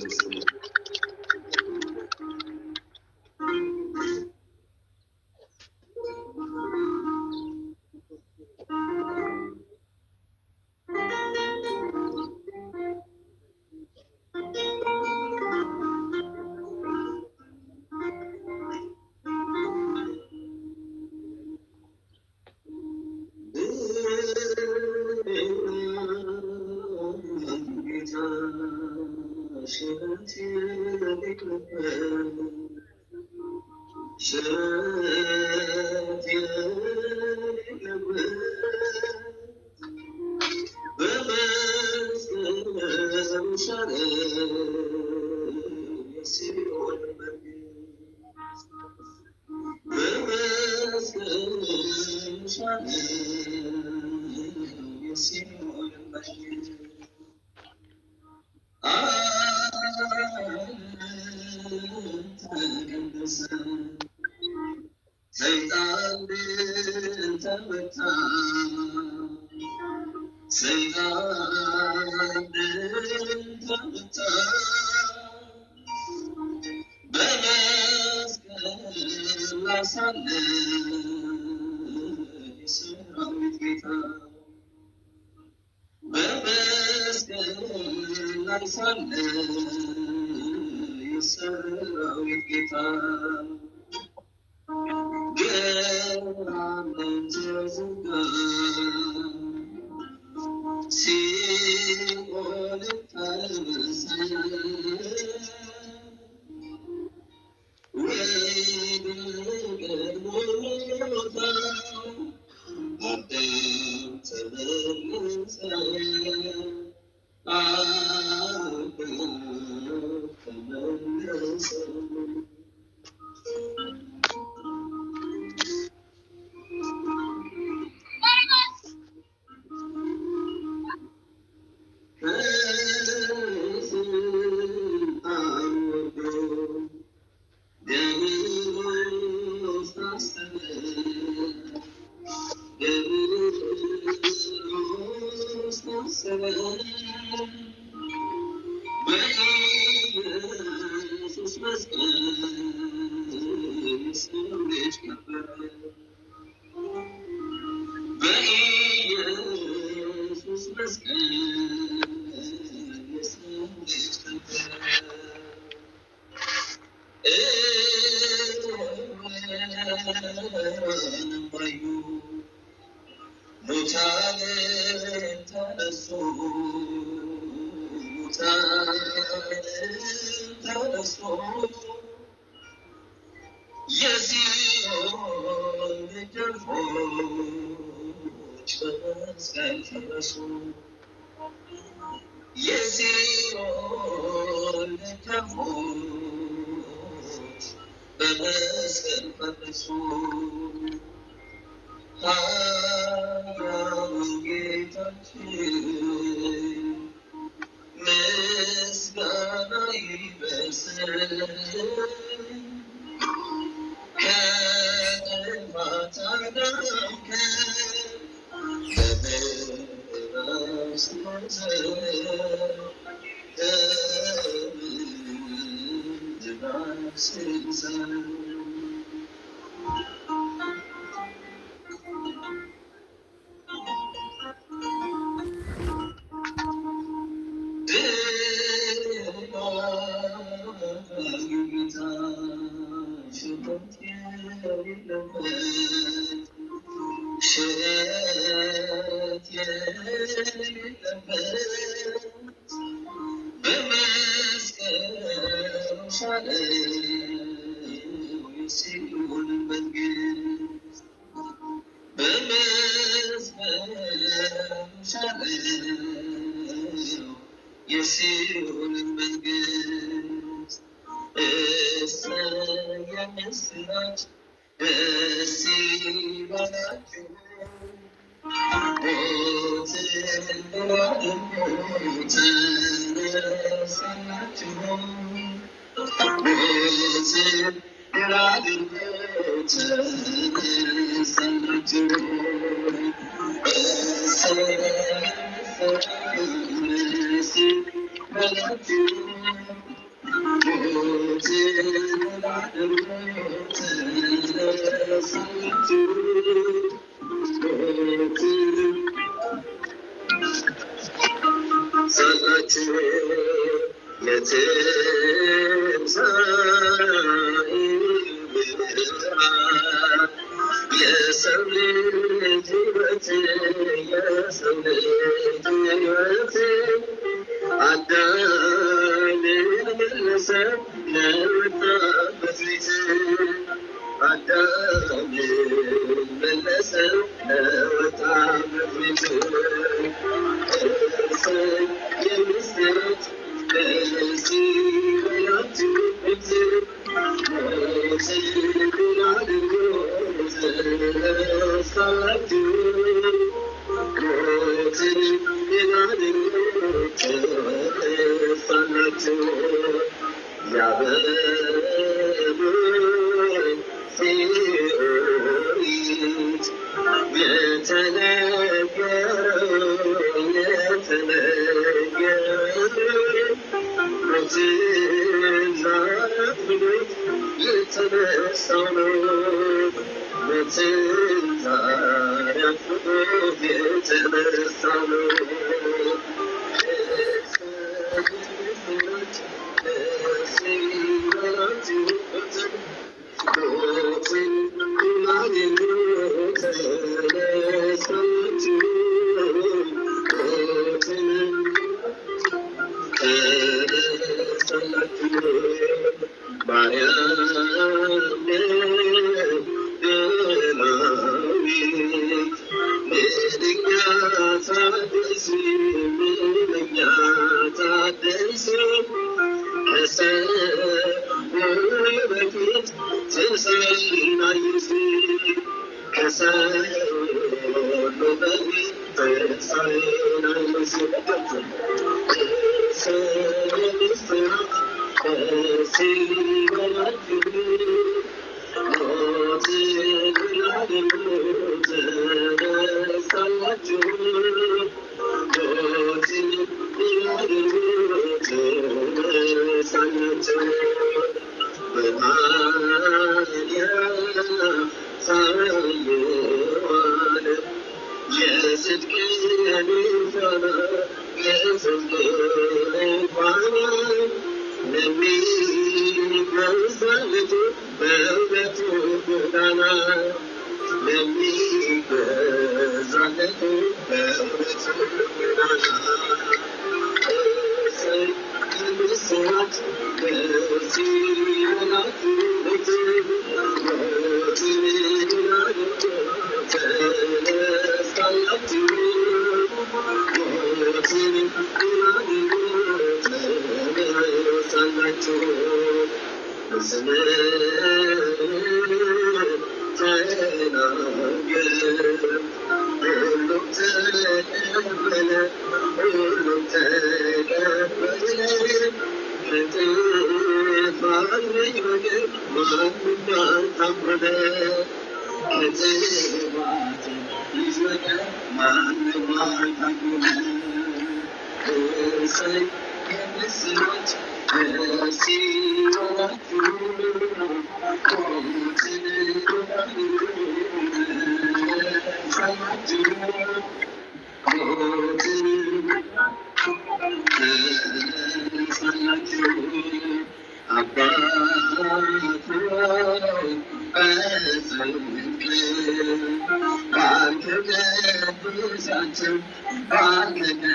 Thank you.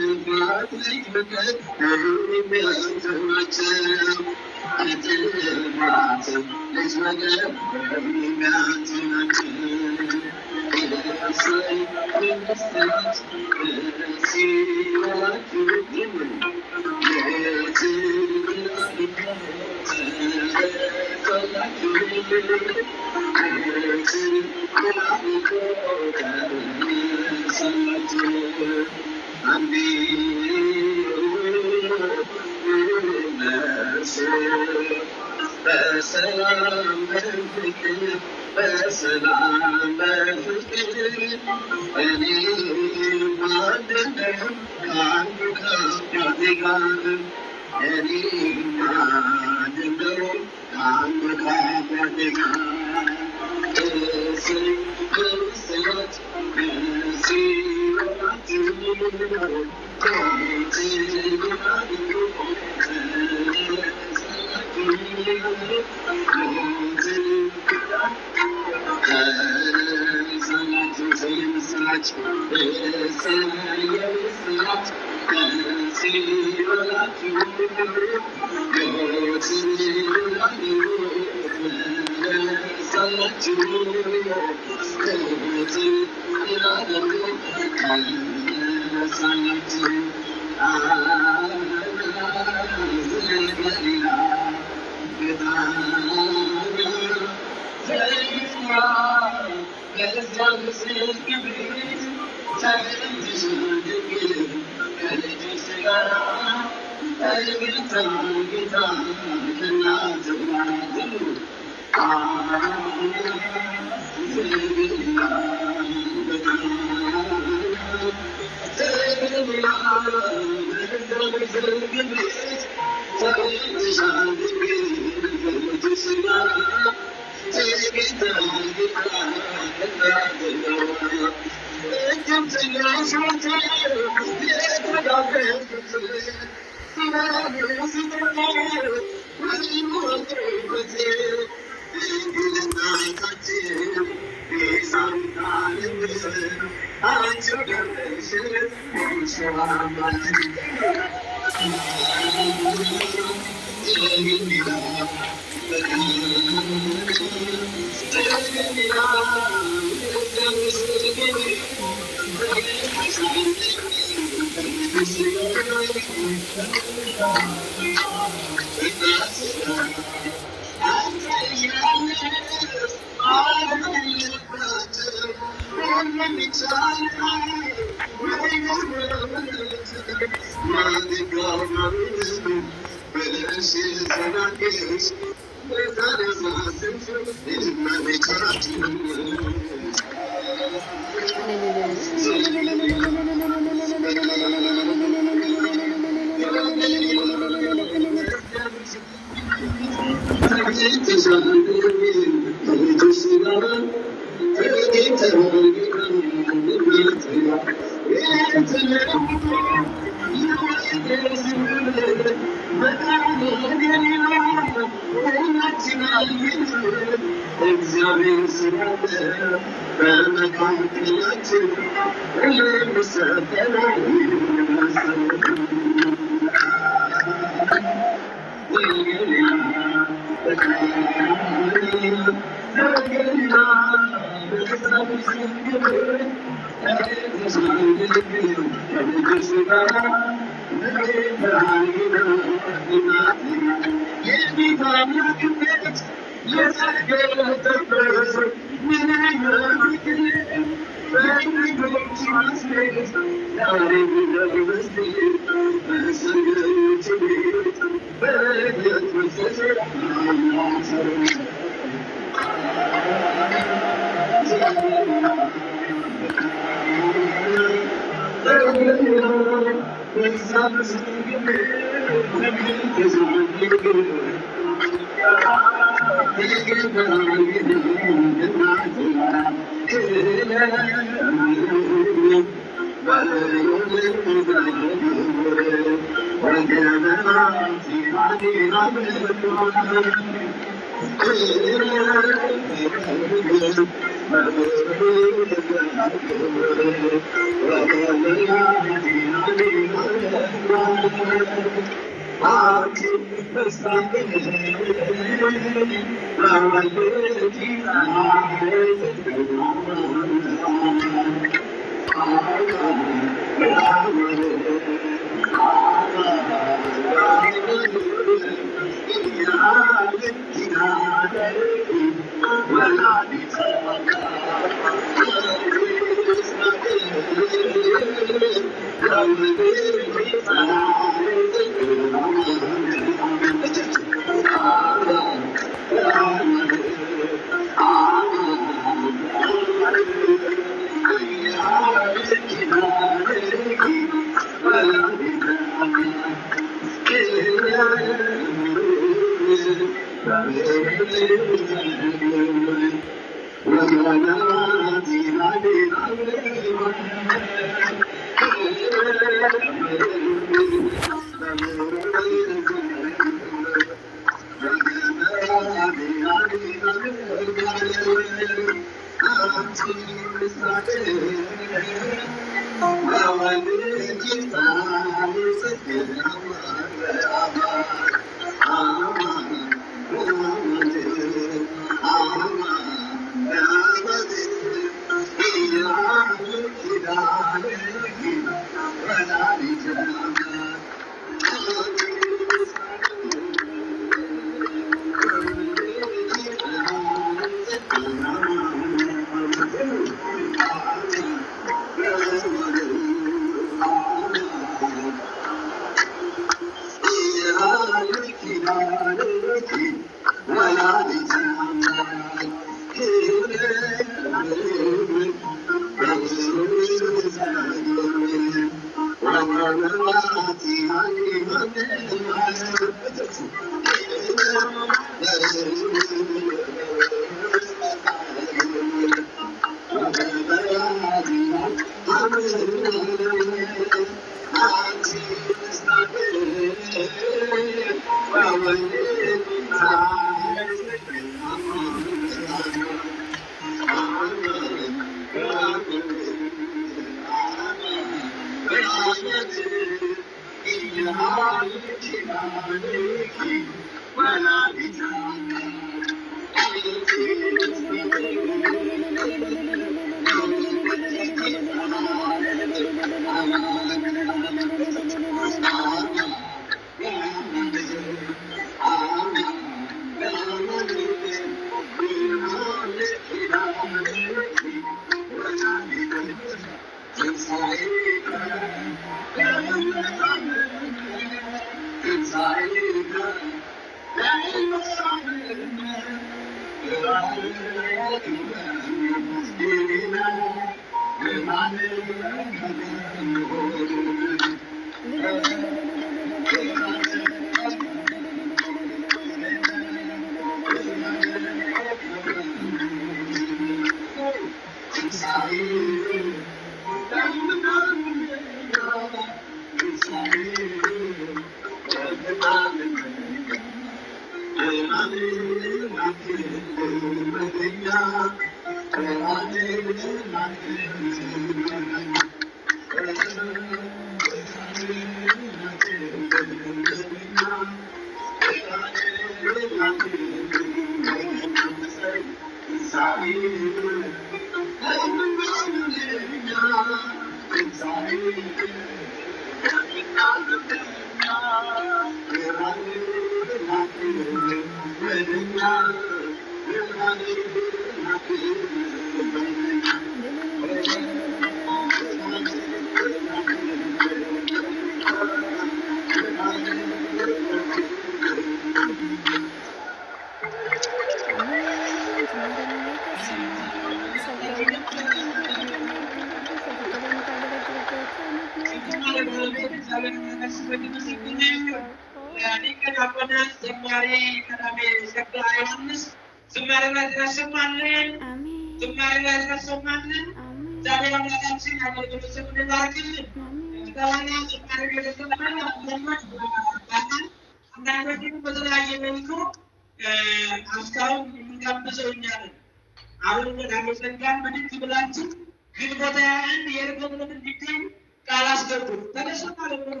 የእርገት እንዲገኝ ቃል አስገቡ። ተነሱ ማለት ነው።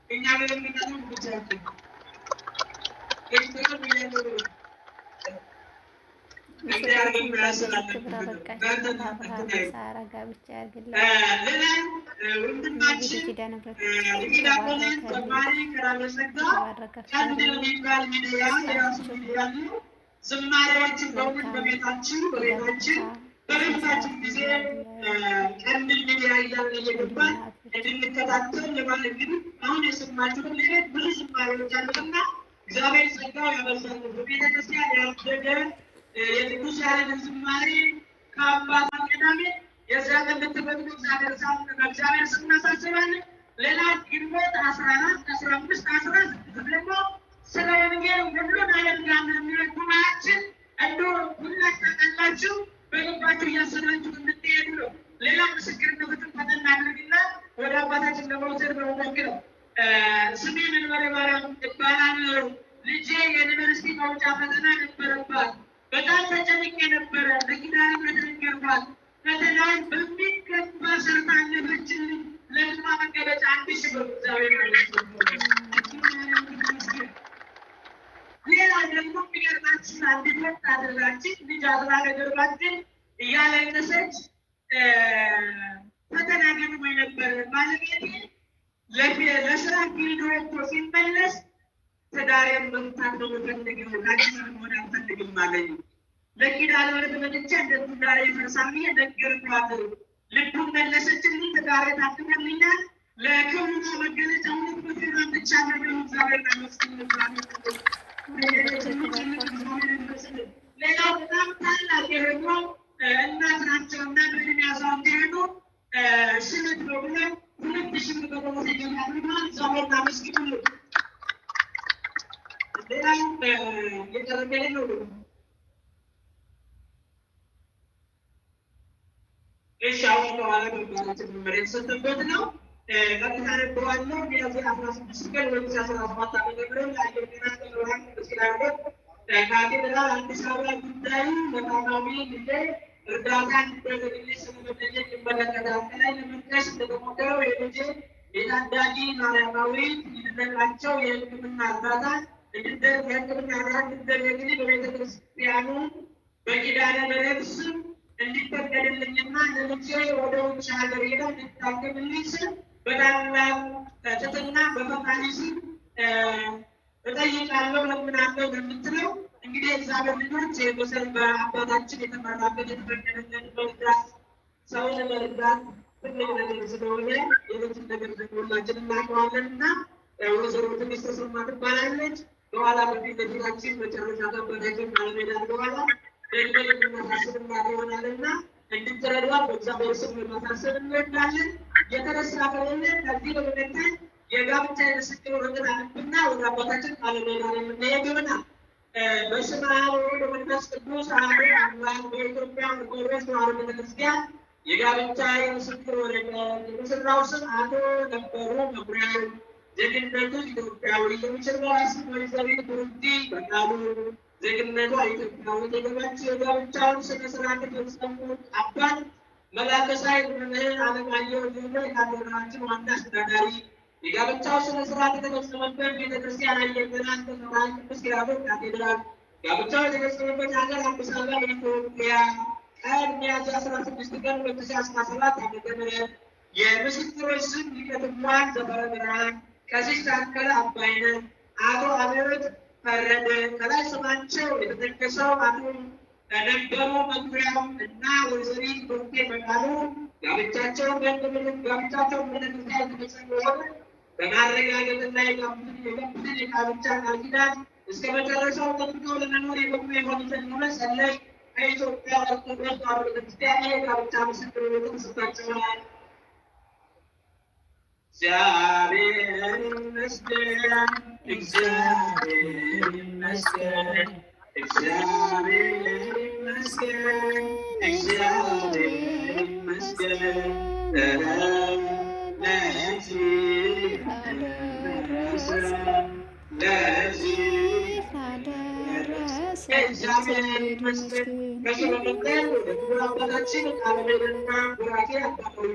እኛ ለምንድነው ብቻችን እጥሩ ይያለው ዝማሬዎችን በእውነት በቤታችን በቤታችን ጊዜ ቀንድል ሚዲያ እያልን እየገባን እንድንከታተል ለማለት እንግዲህ አሁን የሰማችሁት ሌሎች ብዙ ዝማሬዎች አሉና እግዚአብሔር ጸጋው ያበዛል። በቤተክርስቲያን ያደገ የቅዱስ ያሬድን ዝማሬ ከአባታ ቀዳሜ የዚያ ቀን ልትበቅሉ እግዚአብሔር ስም እናሳስባለን። ሌላ ግንቦት 14፣ 15፣ 16 ደግሞ ስለ ወንጌል ሁሉን አደርጋለሁ የሚለው ጉባኤያችን እንደው ሁላችሁ ታውቃላችሁ፣ በልባችሁ እያሰባችሁ እንድትሄዱ ነው። ሌላ ምስክርነትን ፈተና አድርግና ወደ አባታችን ለመውሰድ ነው ሞክረው። ስሜ መንበረ ማርያም እባላለሁ። ልጄ የዩኒቨርሲቲ መውጫ ፈተና ነበረባት። በጣም ተጨንቄ ነበረ። ለኪዳነ ምሕረት ነገርኳት። ፈተናውን በሚገባ ሰርታ አለፈችልኝ። ለልጇ መቀበጫ 1000 ብር እግዚአብሔር ይመስገን። ሌላ ደግሞ የሚገርማችሁ አንዲት ወጣት ልጅ አዝራ ነገርኳትን እያለቀሰች ፈተና ገጥሞኝ ነበር። ባለቤቴ ለስራ ፊልድ ወጥቶ ሲመለስ ትዳሬን መፍታት ነው የምፈልገው፣ ከአዲስ መሆን አልፈልግም አለኝ። ለኪዳነ ምሕረት መጥቼ እንደ ትዳሬ ይፈርሳል ብዬ ነገርኳት። ልቡን መለሰችልኝ። ትዳሬ ታክመልኛል። ለክብሩ መገለጫ ሁለት ብር አምጥቻለሁ። እግዚአብሔር ይመስገን። ሌላው በጣም ታላቅ የሆነው እናት ናቸው እና በእድሜ አዛውንት የሆኑ ሽነት ነው ብለን 2000 ብር በደሞዝ አድርገዋል። እግዚአብሔር ይመስገን። ሌላው የቀረበ ነው። እሺ አሁን በኋላ በባላችን መመሪያ የተሰጠበት ነው። ቀጥታ ነበዋለሁ። ሚያዝያ 16 ቀን 2017 ዓ.ም ለአየር ጤና ተብሏል። ተስላበት ካቴድራል አዲስ አበባ ጉዳዩ ለታማሚ ጊዜ እርዳታ እንዲደረግልኝ ስለመጠየቅ ይመለከታል። ከላይ ለመጥቀስ እንደተሞከረው የልጄ የታዳጊ ማርያማዊት ይድነቃቸው የሕክምና እርዳታ እንዲደረግልኝ በቤተክርስቲያኑ በኪዳነ ምሕረት ስም እንዲፈቀድልኝና ለልጄ ወደ ውጭ ሀገር ሄደው እንዲታከምልኝ ስል በታላቅ ትሕትና በፈጣሪ ስም እጠይቃለሁ ለምናለው ለምትለው እንግዲህ እግዚአብሔር ልጆች የመሰል በአባታችን የተመራበት የተፈቀደልን መርዳት ሰውን ለመርዳት ትልቅ ነገር ስለሆነ የልጅ ነገር ሁላችን እናውቀዋለንና ወይዘሮ ትንሽ ተሰማ ትባላለች። በኋላ በፊት ለፊታችን መጨረሻ ከበዳችን ማለሜዳል በኋላ ደግመን የምናሳስብ ይሆናልና እንድትረዷ በእግዚአብሔር ስም ለማሳሰብ እንወዳለን። የተረሳ ከሆነ ከዚህ በመቀጠል የጋብቻ የምስክር ወረቀት አንብና ወደ አባታችን ማለሜዳል የምንሄድ ይሆናል። በስመ አብ ወወልድ ወመንፈስ ቅዱስ አሐዱ አምላክ። በኢትዮጵያ ኦርቶዶክስ ተዋሕዶ ቤተክርስቲያን የጋብቻ የምስክር ወረቀት የሙሽራው ስም አቶ ነበሩ መኩሪያው፣ ዜግነቱ ኢትዮጵያዊ፣ የሙሽራዋ ስም ወይዘሪት ብሩክቲ በቃሉ፣ ዜግነቷ ኢትዮጵያዊ። የተገባችው የጋብቻውን ስነ ስርዓት የፈጸሙት አባት መላከ ሣህል መምህር አለማየሁ ጀሎ የካቴድራላችን ዋና አስተዳዳሪ። የጋብቻው ስነ ስርዓት የተፈጸመበት ቤተክርስቲያን አየር ጤና ተሰራን ቅዱስ ኪዳኖስ ካቴድራል። ጋብቻው የተፈጸመበት ሀገር አዲስ አበባ በኢትዮጵያ ቀን ሚያዝያ 16 ቀን 2017 ዓ.ም። የምስክሮች ስም ሊቀ ትጉሃን ዘበረ ብርሃን፣ ቀሲስ ታከለ አባይነህ፣ አቶ አብዮት ፈረደ። ከላይ ስማቸው የተጠቀሰው አቶ ነበሩ መኩሪያው እና ወይዘሪት ብሩክቲ በቃሉ ጋብቻቸውን በቤተክርስቲያን የተፈጸመ ሆነ በማረጋገጥና የገቡትን የጋብቻ ቃል ኪዳን እስከ መጨረሻው ጠብቀው ለመኖር የበቁ የሆኑትን መመሰለሽ ከኢትዮጵያ ኦርቶዶክስ ተዋሕዶ ቤተክርስቲያን የጋብቻ ምስክር ወረቀት ተሰጥቷቸዋል። እግዚአብሔር ይመስገን፣ እግዚአብሔር ይመስገን፣ እግዚአብሔር ይመስገን፣ እግዚአብሔር ይመስገን። ለዚህ እግዚአብሔር ይመስገን። ከዚህ በመቀጠል ወደ ክቡር አባታችን ቃለ ምዕዳንና ቡራኬ አባታዊ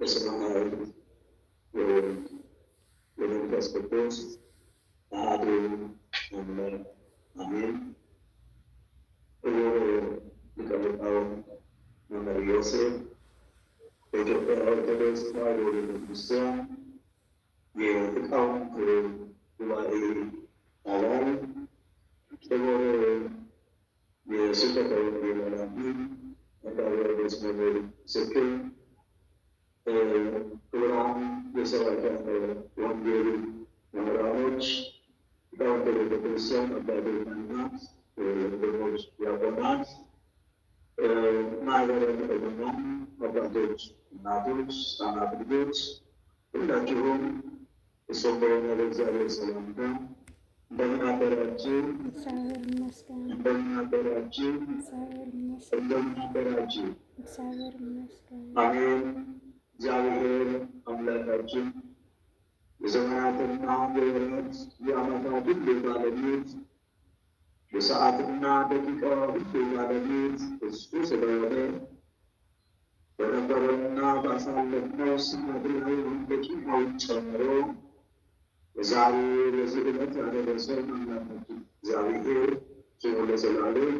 በስመ አብ ወወልድ ወመንፈስ ቅዱስ አሐዱ አምላክ አሜን። ክቡር ሊቀ ሊቃውንት መምህር ዮሴፍ በኢትዮጵያ ኦርቶዶክስ ተዋሕዶ ቤተክርስቲያን የሊቃውንት ጉባኤ አባል፣ ክቡር የስብከተ ወንጌል ኃላፊ መጋቤ ሐዲስ መምህር ምስክር፣ ክቡራን የሰባክያነ ወንጌል መምህራኖች፣ ሊቃውንተ ቤተክርስቲያን አባቶችና ወንድሞች ዲያቆናት፣ ማህበረ ምዕመናን አባቶች፣ እናቶች፣ ሕፃናት ልጆች ሁላችሁም እሱም በሆነ በእግዚአብሔር ሰላምታ እንደምን አደራችሁ? እግዚአብሔር ይመስገን። እንደምን አደራችሁ? እግዚአብሔር ይመስገን። እንደምን አደራችሁ? እግዚአብሔር ይመስገን። አሜን። እግዚአብሔር አምላካችን የዘመናትና የወራት የዓመታት ሁሉ ባለቤት የሰዓትና ደቂቃ ሁሉ ባለቤት እሱ ስለሆነ በነበረውና ባሳለፍነው ሰዓት ላይ ደቂቃውን ጨምሮ ዛሬ በዚህ ዕለት ያደረሰን አምላካችን እግዚአብሔር ስሙ ለዘላለም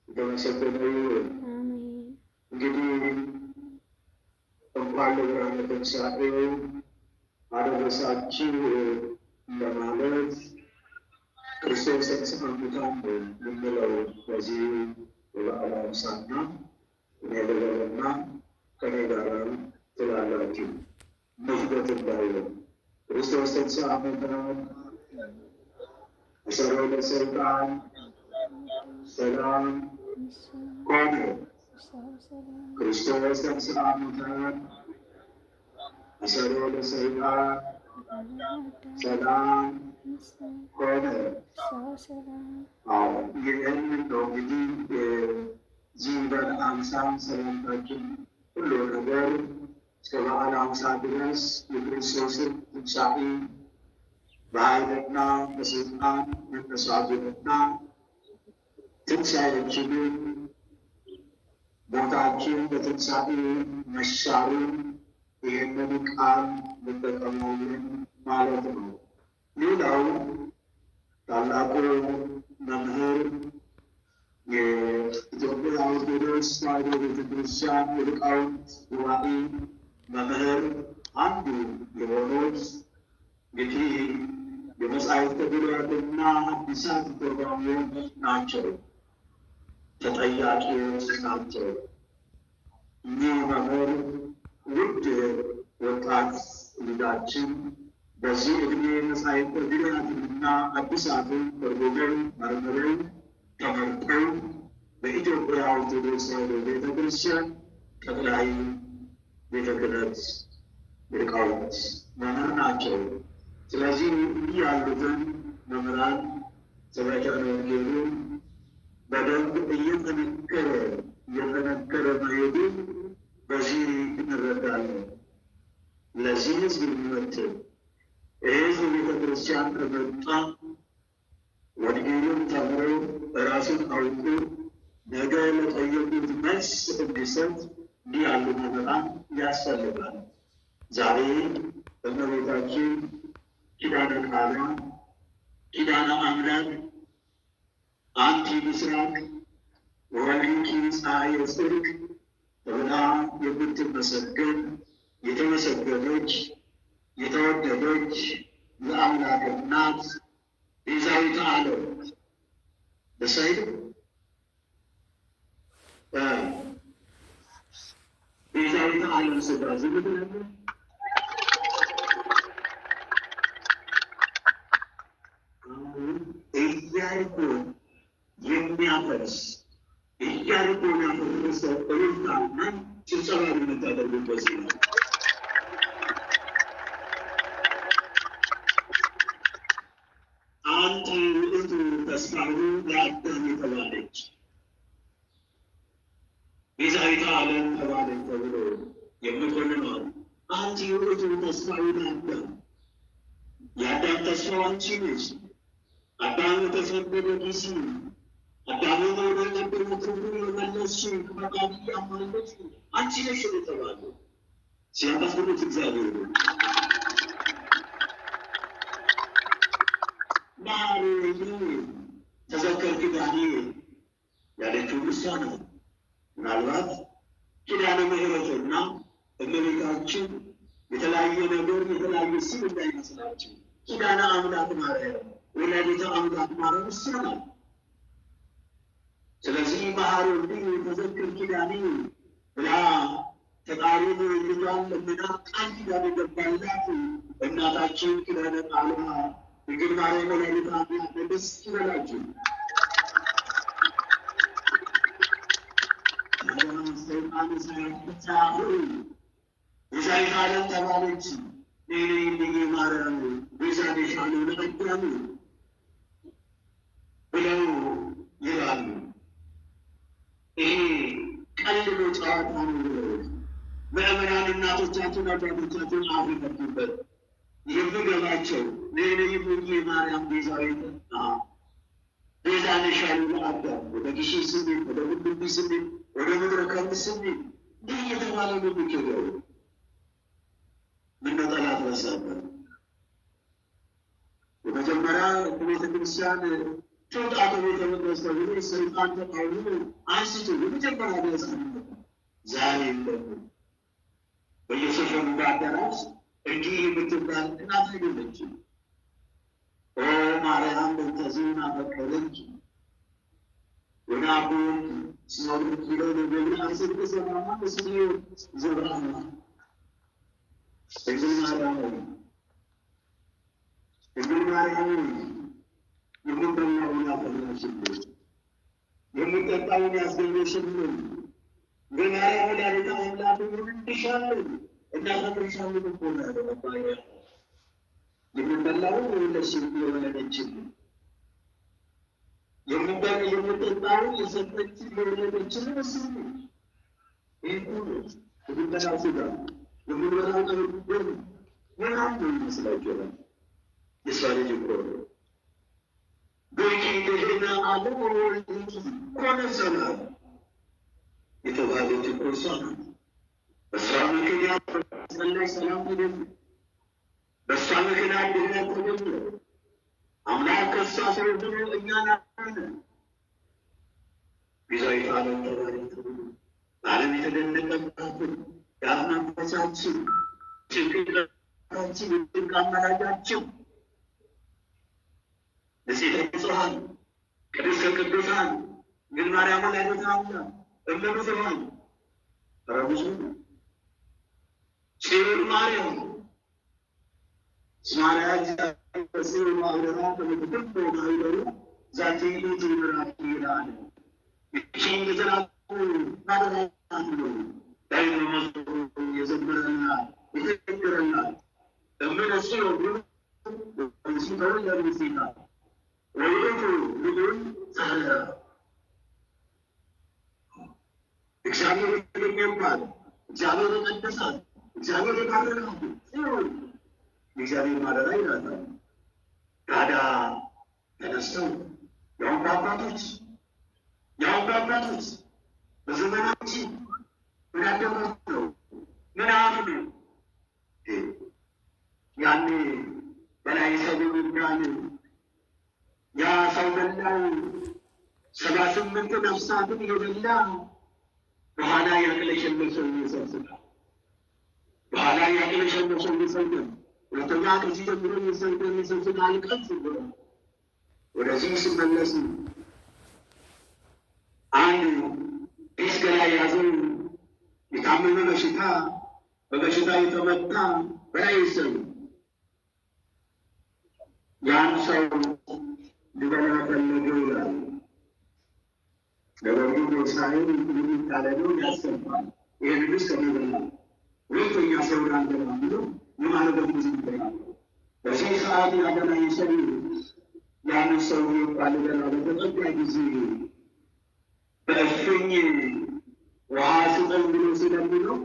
የተመሰገነ ይሁን። አሜን። እንግዲህ እንኳን ለብርሃነ ትንሣኤው አደረሳችሁ ለማለት ክርስቶስ ተንሥአ እሙታን የምንለው በዚህ በበዓለ ሆሳዕና እኔ ልበልና ከኔ ጋር ትላላችሁ። ንፍገት እንዳይሆን ክርስቶስ ተንሥአ እሙታን አሰሮ ለሰይጣን ሰላም ኮነ። ክርስቶስ ተንሥአ እሙታን አሰሮ ለሰይጣን ሰላም ኮነ። ይህንን ነው እንግዲህ እዚህ በዓለ ሃምሳ ሰላምታችን ሁሉ ነገር እስከ በዓለ ሃምሳ ድረስ የክርስቶስን ትንሣኤ በኃይልና በሥልጣን መነሳቱንና ትንሣኤያችንን ሞታችን በትንሣኤ መሻሩን ይህንን ቃል እንጠቀማለን ማለት ነው። ሌላው ታላቁ መምህር የኢትዮጵያ ኦርቶዶክስ ተዋሕዶ ቤተክርስቲያን የሊቃውንት ጉባኤ መምህር አንዱ የሆኑት እንግዲህ የመጻሕፍተ ብሉያትና ሐዲሳት ተርጓሚዎች ናቸው፣ ተጠያቂዎች ናቸው። እኚህ መምህር ውድ ወጣት ልጃችን በዚህ ዕድሜ መጻሕፍተ ብሉያትንና ሐዲሳትን ተርጉመው መርምረው ተመርጠው በኢትዮጵያ ኦርቶዶክስ ተዋሕዶ ቤተክርስቲያን ጠቅላይ ቤተ ክህነት ሊቃውንት መምህር ናቸው። ስለዚህ እንዲህ ያሉትን መምህራን ስብከተ ወንጌሉን በደንብ እየጠነከረ መሄዱ በዚህ እንረዳለን። ለዚህ ሕዝብ የሚመጥን ይህ ሕዝብ ቤተክርስቲያን ከመጣ ወንጌሉን ተምረው ራሱን አውቆ ነገ ለጠየቁት መልስ እንዲሰጥ እንዲህ ያሉ መምህራን ያስፈልጋል። ዛሬ እመቤታችን ኪዳነ ቃል ኪዳነ አምላክ አንቲ ምስራቅ ወወልድኪ ፀሐየ ጽድቅ ተብላ የምትመሰገን የተመሰገነች የተወደደች የአምላክ እናት ቤዛዊተ ዓለም በሰይድ ቤዛዊተ ዓለም ስጋ ዝምትነ ኢያሪኮን የሚያፈርስ ኢያሪኮን ያፈረሰ እልልታና ጭብጨባ የምታደርጉበት ነው። አንቲ ውእቱ ተስፋሁ ለአዳም የተባለች ቤዛዊተ ዓለም ተባለች ተብሎ የምትኮንነው አንቲ ውእቱ ተስፋሁ ለአዳም የአዳም ተስፋው አንቺ ነሽ። አዳም ተሰደደ ጊዜ አዳም ወደ ነበረው ክብሩ የመለስሽ ከመቃብር ያማለች አንቺ ነሽ የተባለው ሲያታስቡት እግዚአብሔር ነው። ተዘከር ኪዳኔ ያለችው እሷ ነው። ምናልባት ኪዳነ ምሕረትና እመቤታችን የተለያየ ነገር የተለያየ ስም እንዳይመስላችሁ ኪዳነ አምላክ ማርያም ወላዲተ አምላክ ማርያም እሷ ናት። ስለዚህ ባህር እንዲህ ተዘከር ኪዳኔ ብላ ተቃሪን ልጇን ለምና ቃል ኪዳን የገባላት እናታችን ኪዳነ ቃሏ ድንግል ማርያም ወላዲተ አምላክ ደስ ይበላችሁ። ሰይጣን ሳያፍታ የዛይት ዓለም ተባለች ድንግል ማርያም ቤዛነሻል ለቀዳሚ ብለው ይላሉ። ይሄ ቀልድ ነው፣ ጨዋታ ነው ብለው ምዕመናን እናቶቻችን አባቶቻችን አፍ ይፈቱበት የሚገባቸው ድንግል ማርያም ቤዛዊት ቤዛነሻል ለአዳም ወደ ጊሺ ስሜት ወደ ሁሉም ስሜት ወደ ምድረ ከብት ስሜት እንዲህ እየተባለ ነው የሚኬደው። ምነው ጠላት በዛበት? የመጀመሪያ ቤተ ክርስቲያን ጮጣ ከቤተ መቅደስ ተብሎ ሰይጣን ተቃውሞ አንስቶ የመጀመሪያ ደረሳ ዛሬ የለም። በየሰፈሩ በአዳራሽ እንዲህ የምትባል እናት አይደለችም። ኦ ማርያም በተዝና ፈቀደች ወናቡን ሲኖር ኪሎ ለበላ አስርተ ሰማማ መስሎ ዘብራና ድንግል ማርያም የምንበላውን ያፈራሽልን የምንጠጣውን ያስገኘሽልን በማርያም ወላዲተ አምላክ እንድሻለን እናፈቅርሻለን እኮ ነው ያለባያ የምንበላውን የወለድሽን የወለደችልን የምንጠጣውን የሰጠችን የወለደችልን እሱ ነው። ይህ ሁሉ የምንበላው ሥጋ የምንበላው ቀብር ምናምን ነው ይመስላችኋል? የእሷ ልጅ እኮ ነው። በቂ እንደገና አለ ወልድ ኮነ ሰላም የተባለች እኮ እሷ ናት። በእሷ ምክንያት ላይ ሰላም ተገኘ። በእሷ ምክንያት ድህነት ተገኘ። አምላክ ከእሷ ተወልዶ እኛን አዳነ። ቤዛዊተ ዓለም ተባለች። ዓለም የተደነቀባትን የአምላካችን ጭንቅላታችን ድንቅ አማላጃችን ንጽሕተ ንጹሐን ቅድስተ ቅዱሳን ድንግል ማርያም ወላዲተ አምላክ እመ ብዙኃን ረቡዕ ጽዮን ማርያም ስማርያት ጽዮን ማርያም በምትክል በማይደሩ ዛቲ ልጅ ምራት ይላል ይህን የተናቁ ማደራታት ነው ዳይኖ መዝሙር የዘመረና የተነገረና እምነሱ ሲተሩ ለምሲታ ወይቱ ልጁን ጻለ እግዚአብሔር ይገባል። እግዚአብሔር ይቀደሳል። እግዚአብሔር ይባርካል። እግዚአብሔር ማደሪያ ይላል። ታዲያ ተነስተው የአሁን አባቶች በዘመናችን ምን ያደረጉት ምን አሉ? ያኔ በላይ ሰው የሚባል ያ ሰው በላው 78 ነፍሳትን የበላ በኋላ ያቅለሸለሸው ይሰብስባል። በኋላ ያቅለሸለሸው ይሰብስባል። ሁለተኛ ከዚህ ጀምሮ የሚሰብስብ አልቀጽ ብሎ ወደዚህ ሲመለሱ አንድ ፒስ ገላ ያዘው የታመመ በበሽታ የተመታ በላይ ሰው ያን ሰው ሊበላ ፈለገው ይላል። ነገር ግን ሳይሆን የሚታለለው ያሰባል። ይሄ ልጅ ከሚበላ ሁለተኛ ሰው አንደማ ብሎ የማለበት ጊዜ ይበላል። በዚህ ሰዓት ያገናኝ ሰው ያን ሰው ባልበላ በተጠጋ ጊዜ በእፍኝ ውሃ ስጠን ብሎ ስለሚለው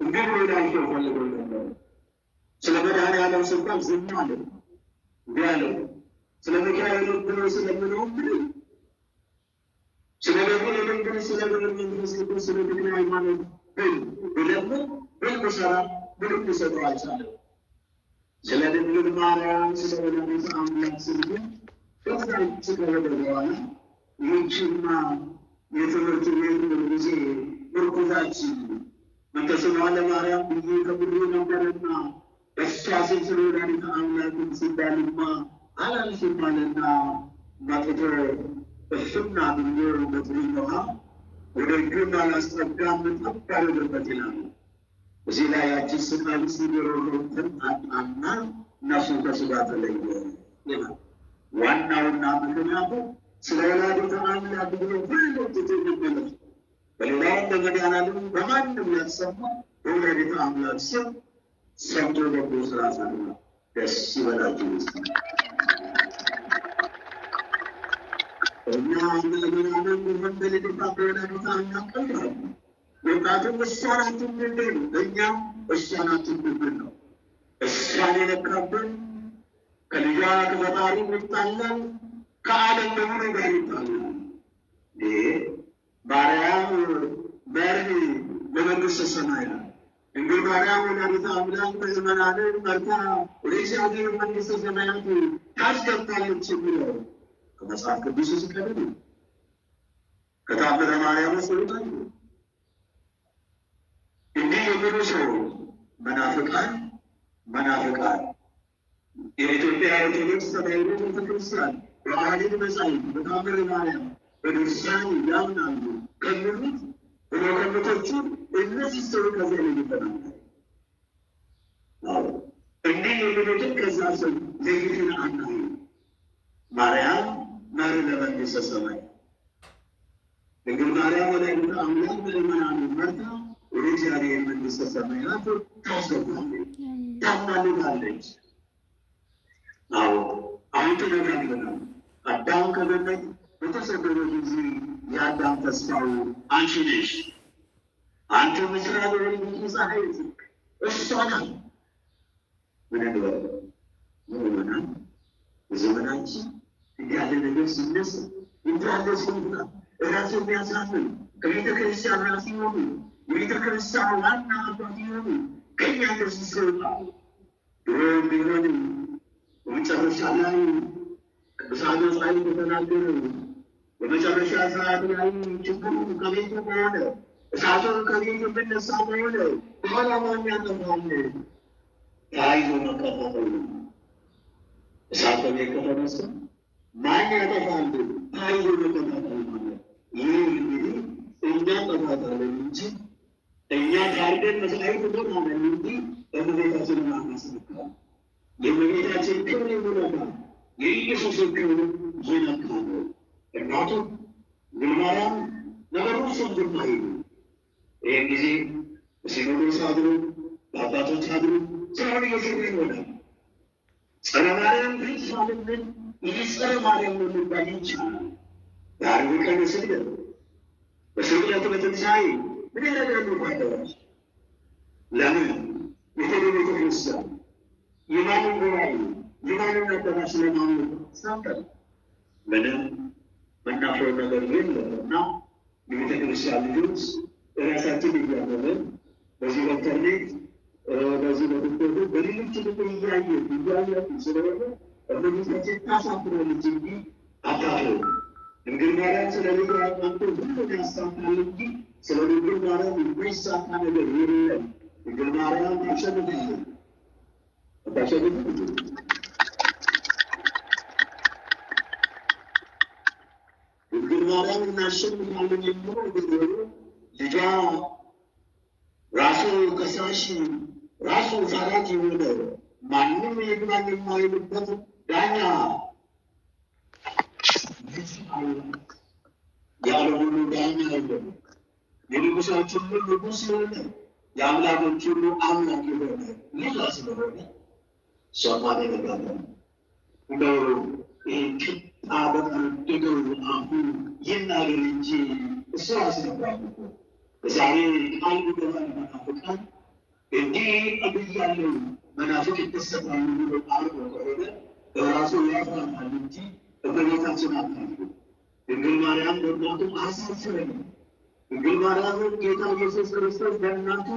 እንዲህ ብሎ ላይቸው ፈልገው ነበር። ስለ መድኃኔዓለም ስልጣን ዝም አለ። እንዲህ አለው ስለ ሚካኤል ብለው ስለምነው ስለ ገብርኤል መንገድ ስለ ገብርኤል መንገድ ስለ ድንግል ሃይማኖት ብለሙ በሰራ ምንም ሊሰጠው አልቻለም። ስለ ድንግል ማርያም ስለ ወላዲተ አምላክ ስንል ከዛች ከወደ በኋላ ይህችማ የትምህርት ቤት ጊዜ ምርኩዛችን መንተስማ ለማርያም ብዬ ከብሎ ነበርና እሷ ስል ስለ ወላዲተ አምላክ ሲባልማ አላልሽማልና ማጥቶ እሱና ብሎ በትሪኛዋ ወደ እጁና ላስጠጋም ጠባረበት ይላሉ። እዚህ ላይ ያችን ስቃይ ሲገሮሮትን አጣና እነሱ ከስጋ ተለየ ይላል። ዋናውና ምክንያቱ ስለ ወላዲተ አምላክ ብሎ ሁሉም ትተነበለ በሌላው በመድኃኒዓለም በማንም ያሰማ በወላዲተ አምላክ ስም ሰምቶ ገቦ ስራ ሰራ። ደስ ይበላችሁ። እና ምናምን መንገድ ተባበረና ታናቀል ወጣቱም እሷናቱም ምንድን እኛም እሷናቱም ምንድን ነው እሷን የነካብን ከልጇ ከፈጣሪ ይጣላል፣ ከዓለም በሙሉ ጋር ይጣላል። ማርያም መርህ ለመንግሥተ ሰማይ ነው። እንግዲህ ማርያም ወላዲተ አምላክ በዘመናት መርታ ወደ እግዚአብሔር መንግሥተ ሰማያት ታስገባለች የሚለው ከመጽሐፍ ቅዱስ ሲቀርብ ከታምረ ማርያም ሰውታል። እንዲህ የሚሉ ሰው መናፍቃን የኢትዮጵያ ኦርቶዶክስ ተዋሕዶ ቤተክርስቲያን በአሐዲት መጻሕፍት በታምረ ማርያም በድርሳን ያምናሉ ከሚሉት ከመቶቹ እነዚህ ሰው ከዚያ ላይ ይፈናል። እንዲህ የሚሉትን ከዛ ሰው ለይትን አናዩ። ማርያም መርህ ለመንግሥተ ሰማይ ድንግል ማርያም ወላዲተ አምላክ ምእመናን መርታ ወደ እግዚአብሔር መንግሥተ ሰማያት ታስገባለች፣ ታማልዳለች። አሁን ተነጋግረናል። አዳም ከገነት በተሰደደ ጊዜ የአዳም ተስፋው አንቺ ነሽ፣ አንተ ምስራቅ ወደ ፀሐይ እሷ ናት። ምን ነበር ምእመናን በዘመናችን ያለ ነገር ሲነሳ እንዳለ ሰውና ራሱ የሚያሳምን ከቤተ ክርስቲያን ራሱ ይሆኑ የቤተ ክርስቲያን ዋና አባት ይሆኑ ከኛ ደርስ ሲሰጣ ድሮም ቢሆን በመጨረሻ ላይ ቅዱሳን መጻሕፍት በተናገሩ በመጨረሻ ሰዓት ላይ ችግሩ ከቤቱ ከሆነ እሳቱ ከቤቱ ብነሳ ከሆነ በኋላ ማን ያጠፋል? ተያይዞ መከፋፈል እሳት ከቤት ከተነሳ ማን ያጠፋል? ተያይዞ መከፋፈል ማለት ይህ እንግዲህ እኛ ጠፋታለን እንጂ እኛ ታርገን መስዋዕት ሆናለን እንጂ በእመቤታችን ማናስነካል። የእመቤታችን ክብር ይነካል፣ የኢየሱስ ክብር ይነካል። እናቱ ድንግል ማርያም ነገሩ ሰምቶማ ሄዱ። ይህን ጊዜ በሲኖዶስ አድሮ በአባቶች አድሮ ስራውን እየሰሩ ይሆናል። ጸረ ማርያም ቤት ሳልምን ይህ ጸረ ማርያም ነው የሚባል ይቻላል። የአርብ ቀን ስግደት በስግደት በትንሣኤ ምን ያደርጋሉ? ፋደራች ለምን የሄደ ቤተ ክርስቲያን የማንን ጉባኤ የማንን አዳራሽ ለማምለክ ሳንቀር ምንም መናፈው ነገር የለም እና የቤተ ክርስቲያን ልጆች ራሳችን እያመመን በዚህ በኢንተርኔት በዚህ በቲክቶክ በሌሎች እያያችሁ ስለሆነ እመቤታችን ታሳፍራለች እንጂ አታፍርም። ድንግል ማርያም ስለ ልጇ አጥንቶ ሁሉን ያሳካል እንጂ ስለ ድንግል ማርያም የማይሳካ ነገር የለም። ድንግል ማርያም ታሸንፋለች። ድንግል ማርያም እናሸንፋለን የሚለው ግን ልጇ ራሱ ከሳሽ ራሱ ፈራጅ የሆነ ማንም ይግባኝ የማይልበት ዳኛ ያለ ሁሉ ዳኛ የለም። የንጉሳች ሁሉ ንጉሥ የሆነ የአምላኮች ሁሉ አምላክ የሆነ ሌላ ስለሆነ እሷማ ደነጋለ እንደው ይህ ቅጣ በጣም ድገው አሁን ይናገር እንጂ እሱ አስነባል። ዛሬ ቃል ገባል መናፍቃን እንዲህ አብያለው መናፍቅ ይተሰባሉ ብሎ ቃል ከሆነ ራሱ ያፍራታል እንጂ እመቤታችን አታፍርም። ድንግል ማርያም በእናቱ አሳፍረንም። ድንግል ማርያምን ጌታ ኢየሱስ ክርስቶስ በእናቱ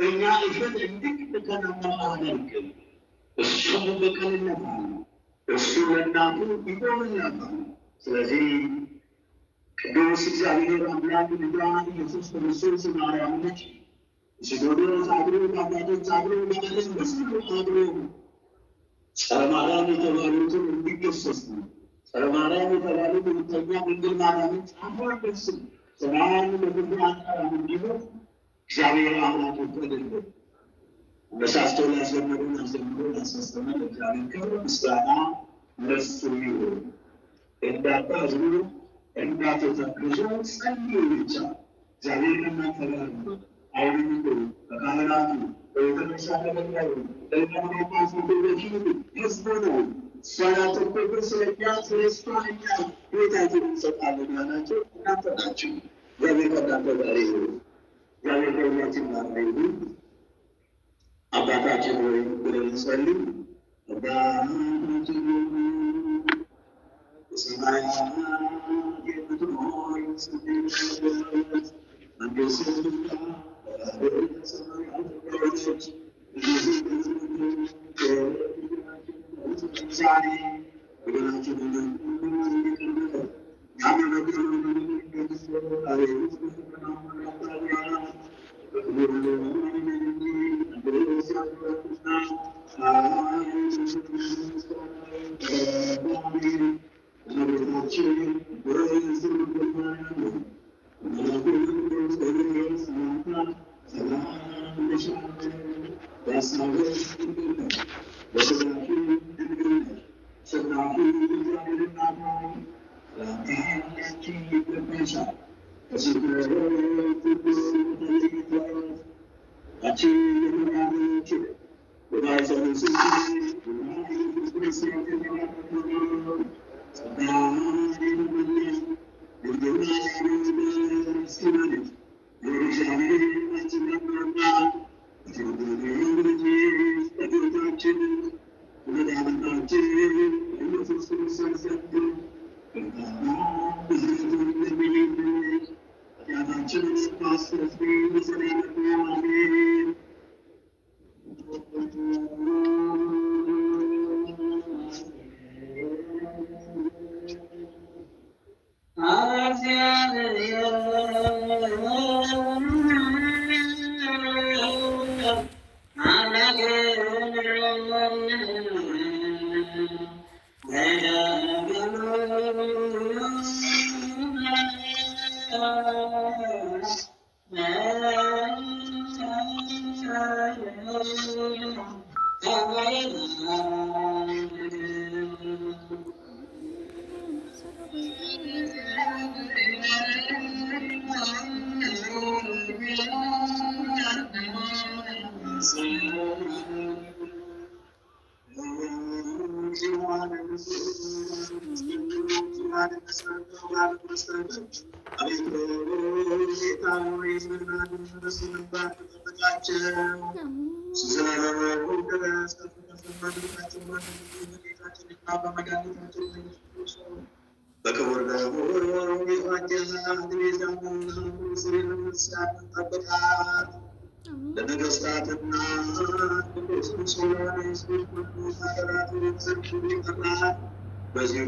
እኛ እሸት እንድንከናነብ አያደርግም። እሱም በቅንነት አለ። እሱ ለእናቱ ይቆምላታል። ስለዚህ ቅዱስ እግዚአብሔር አምላክ ልጇ ኢየሱስ ክርስቶስ ማርያም ነች። ሲኖዶስ አድሮ በአባቶች አድሮ በዓለም በስሉ አድሮ ጸረ ማርያም የተባሉትን እንዲገሰሱ ጸረ ማርያም የተባሉት ሁለተኛ ድንግል ማርያምን ጻፎ አይደርስም ሰማያን በግብ አንጠራም እንዲሆን እግዚአብሔር አምላክ ይፈቅድልን። መሳስቶ ላስለመዱን አዘምሮ ላስመሰመን እግዚአብሔር ክብር ምስጋና ለእሱ ይሁን። እንዳታዝኑ እንዳትተክዙ ጸልዩ ብቻ። እግዚአብሔር ከእናንተ ጋር ነው። አይሁን በካህናቱ በቤተክርስቲያን ተገናኙ ለጳጳሱ በፊቱ ህዝቡ ነው። ሰላት እኮ ስለኛ ስለስቷ እኛ ቤታችን እንሰጣለን ያላቸው እናንተ ናችሁ። እግዚአብሔር ከእናንተ ጋር ይሁን። እግዚአብሔር ከሁላችን ጋር ይሁን። አባታችን ሆይ ብለን እንጸልይ። አባታችን በሰማያት የምትኖር ስምህ መንግሥትህ ትምጣ በሰማያት እንደሆነች ዛሬ በደላችንን ይቅር በለን ያደረግነውን ለነገሥታትና በዚህ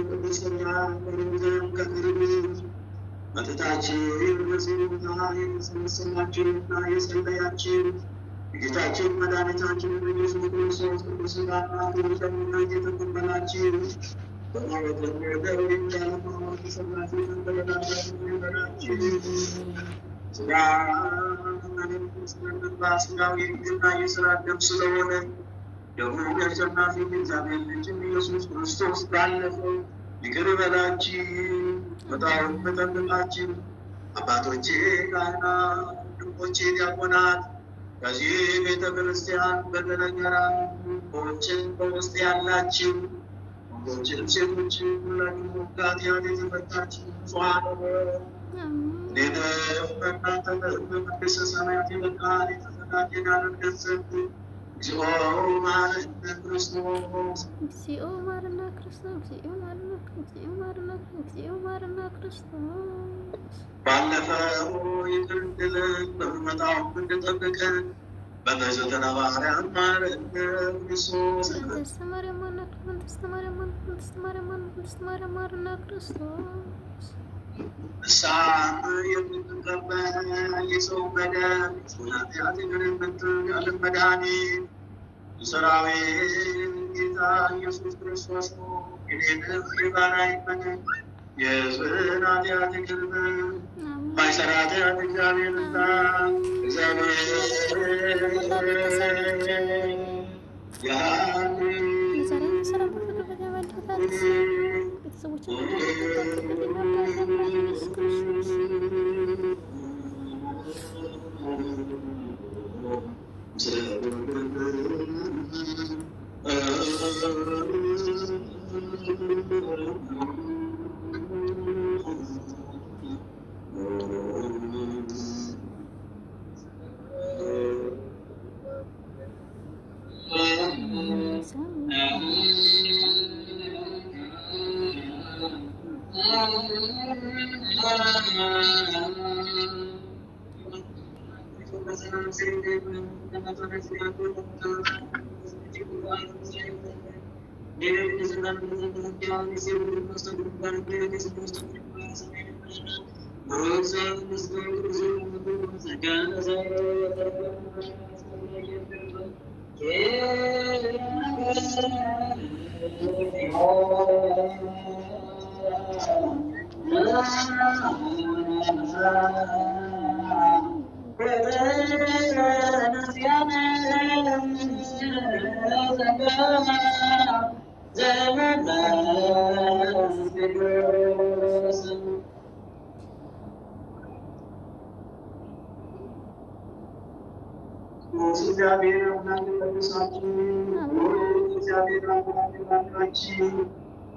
ቅዱስና ወንጌል ከቅርብ መጥታችሁ በዚህ ቦታ የተሰበሰባችሁና የጸለያችሁ የጌታችን መድኃኒታችን ኢየሱስ ክርስቶስ ቅዱስ ሥጋና ክቡር ደሙን የተቀበላችሁ በማወቅ ለሚወደው የሚያለማው ተሰብራችሁ ተበዳዳችሁ ይበላችሁ ስጋዊ ሕግና የሥራ ደም ስለሆነ ደግሞ የአሸናፊ እግዚአብሔር ልጅም ኢየሱስ ክርስቶስ ባለፈው ይቅር በላችሁ፣ በጣም በጠብቃችሁ። አባቶቼ ካህናት፣ ወንድሞቼ ዲያቆናት፣ በዚህ ቤተ ክርስቲያን በገረገራ ቦችን በውስጥ ያላችሁ ወንዶችም ሴቶችም ሁላችሁ ከኃጢአት የተፈታችሁ ብፁዓን እኔንም በእናንተ መንግሥተ ሰማያት የበቃን የተዘጋጀን ያለን ገንዘብ እግዚኦ ማርና ክርስቶስ እግዚኦ ማርና ክርስቶስ ባለፈው ይቅርድልን በመጣው እንድጠብቀን በመዘተና ባህርያን ማረን ክርስቶስ ቅድስት ማርያም ማርና ክርስቶስ እሳም የምትቀበል የሰው በደል ኃጢአት የምትል የዓለም መድኃኒት የሰራዊት ጌታ ኢየሱስ ክርስቶስ እኔንም የባሪያህን በደል የሕዝብህን ኃጢአት ይቅር በል። ማይሰራ ኃጢአት እግዚአብሔር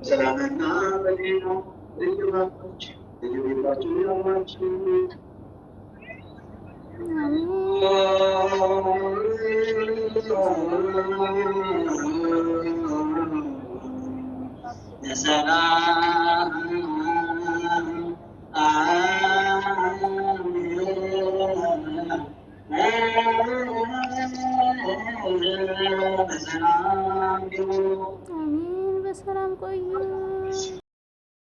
ሰላምና በጤና ልዩባቸው ልዩቤታቸው ያሏቸው ሰላም